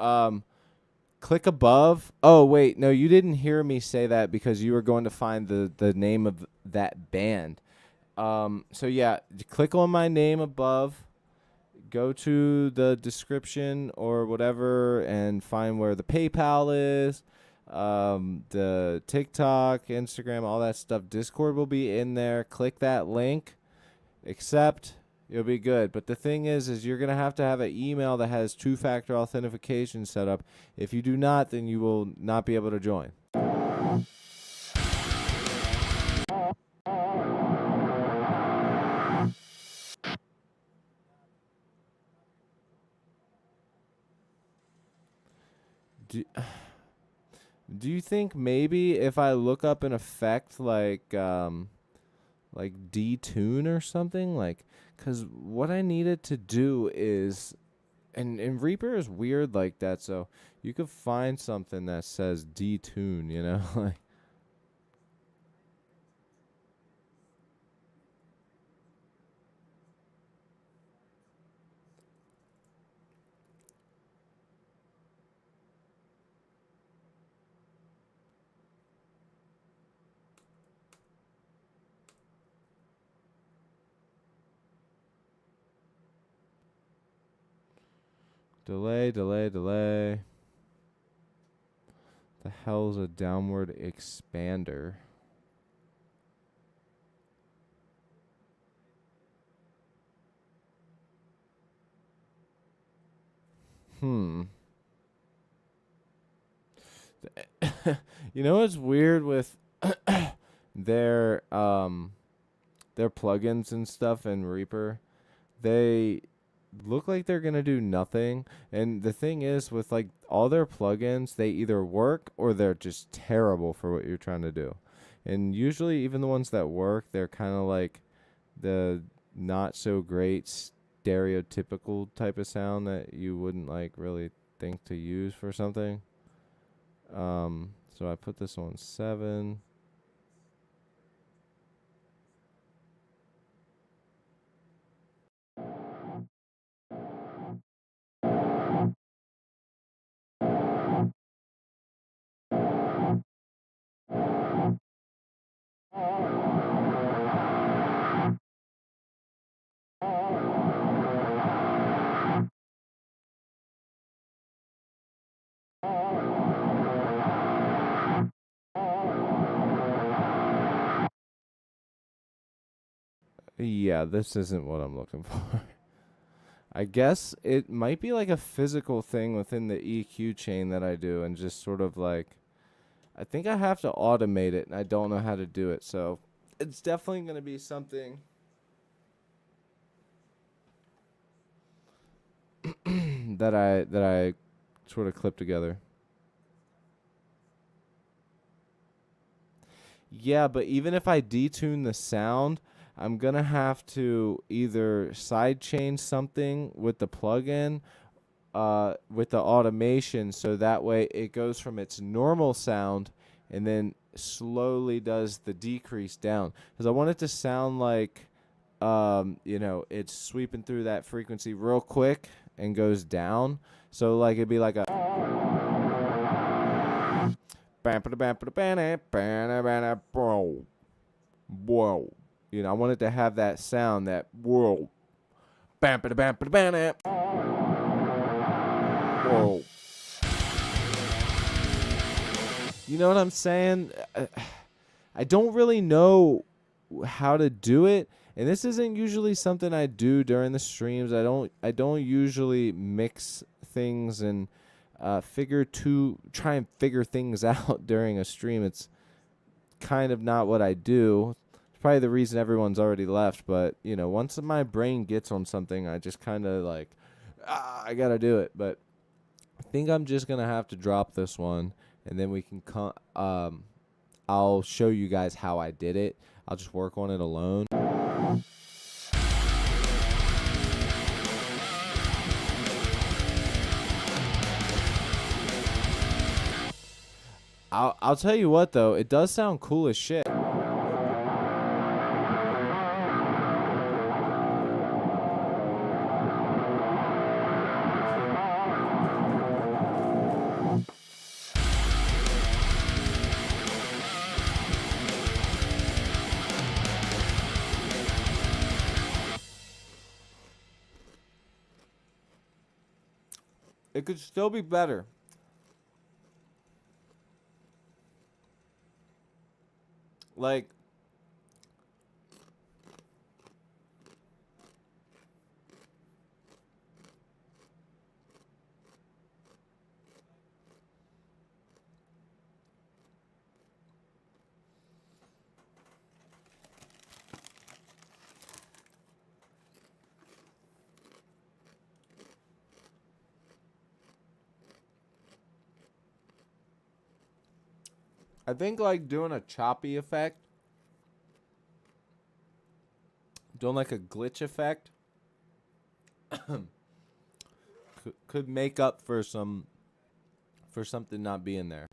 Click above. Oh, wait. No, you didn't hear me say that because you were going to find the name of that band. So yeah, click on my name above. Go to the description or whatever and find where the PayPal is, the TikTok, Instagram, all that stuff. Discord will be in there. Click that link. Accept. You'll be good. But the thing is you're going to have an email that has two-factor authentication set up. If you do not, then you will not be able to join. Do, do you think maybe if I look up an effect like detune or something, like, because what I needed to do is, and Reaper is weird like that, so you could find something that says detune, like. Delay. The hell's a downward expander? You know what's weird with their plugins and stuff in Reaper? They look like they're gonna do nothing. And the thing is, with like all their plugins, they either work or they're just terrible for what you're trying to do. And usually, even the ones that work, they're kind of like the not so great stereotypical type of sound that you wouldn't like really think to use for something. So I put this on 7. Yeah, this isn't what I'm looking for. I guess it might be like a physical thing within the EQ chain that I do, and just sort of like, I think I have to automate it, and I don't know how to do it. So it's definitely going to be something that I sort of clip together. Yeah, but even if I detune the sound, I'm gonna have to either sidechain something with the plugin, with the automation, so that way it goes from its normal sound and then slowly does the decrease down. Because I want it to sound like, it's sweeping through that frequency real quick and goes down. So like it'd be like a whoa. I want it to have that sound, that whoa. Whoa. You know what I'm saying? I don't really know how to do it, and this isn't usually something I do during the streams. I don't usually mix things and try and figure things out during a stream. It's kind of not what I do. It's probably the reason everyone's already left, but once my brain gets on something, I just kind of like, I got to do it. But I think I'm just going to have to drop this one, and then we can I'll show you guys how I did it. I'll just work on it alone. I'll tell you what though, it does sound cool as shit. It could still be better. Like, I think like doing a choppy effect, doing like a glitch effect, could make up for something not being there.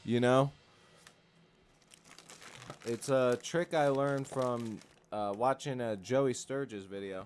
You know? It's a trick I learned from watching a Joey Sturgis video.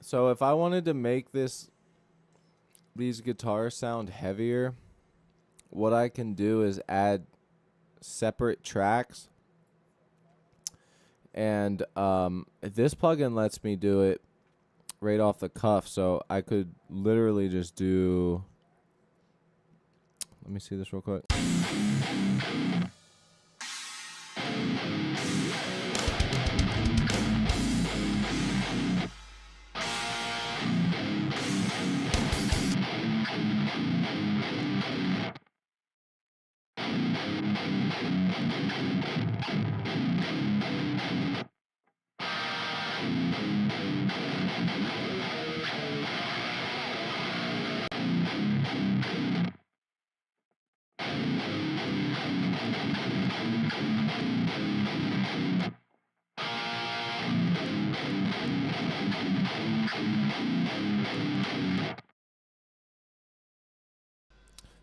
So if I wanted to make these guitars sound heavier, what I can do is add separate tracks And this plugin lets me do it right off the cuff, so I could literally just do. Let me see this real quick.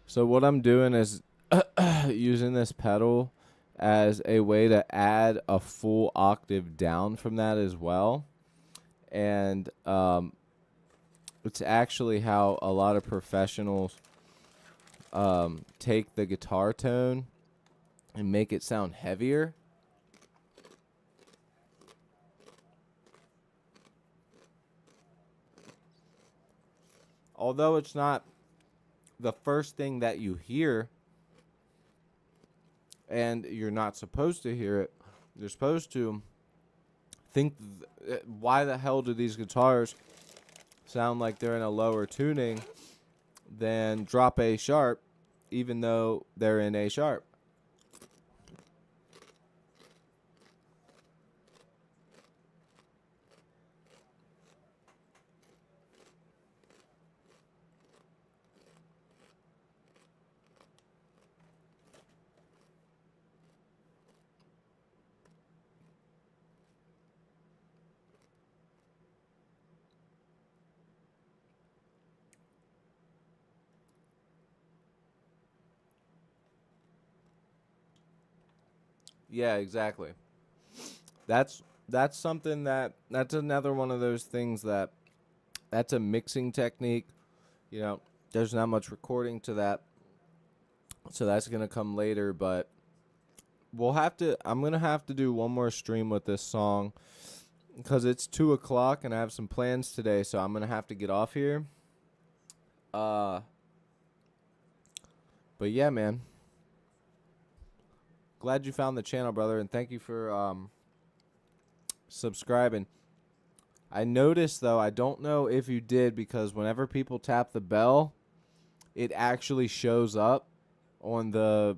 So what I'm doing is using this pedal as a way to add a full octave down from that as well. And it's actually how a lot of professionals take the guitar tone and make it sound heavier. Although it's not the first thing that you hear, and you're not supposed to hear it, you're supposed to think, why the hell do these guitars sound like they're in a lower tuning than drop A sharp, even though they're in A sharp? Yeah, exactly. That's something that's another one of those things that's a mixing technique. You know, there's not much recording to that, so that's gonna come later. But I'm gonna have to do one more stream with this song because it's 2 o'clock and I have some plans today. So I'm gonna have to get off here. Uh, but yeah, man. Glad you found the channel, brother, and thank you for subscribing. I noticed, though, I don't know if you did, because whenever people tap the bell, it actually shows up on the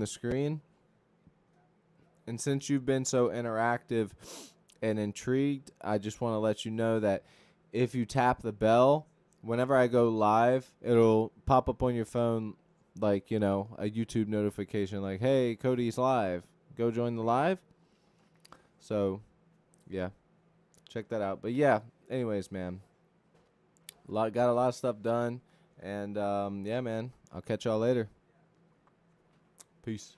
screen. And since you've been so interactive and intrigued, I just want to let you know that if you tap the bell, whenever I go live, it'll pop up on your phone like, you know, a YouTube notification like, hey, Cody's live. Go join the live. So, yeah, check that out. But yeah, anyways, man, got a lot of stuff done. And, yeah, man, I'll catch y'all later. Peace.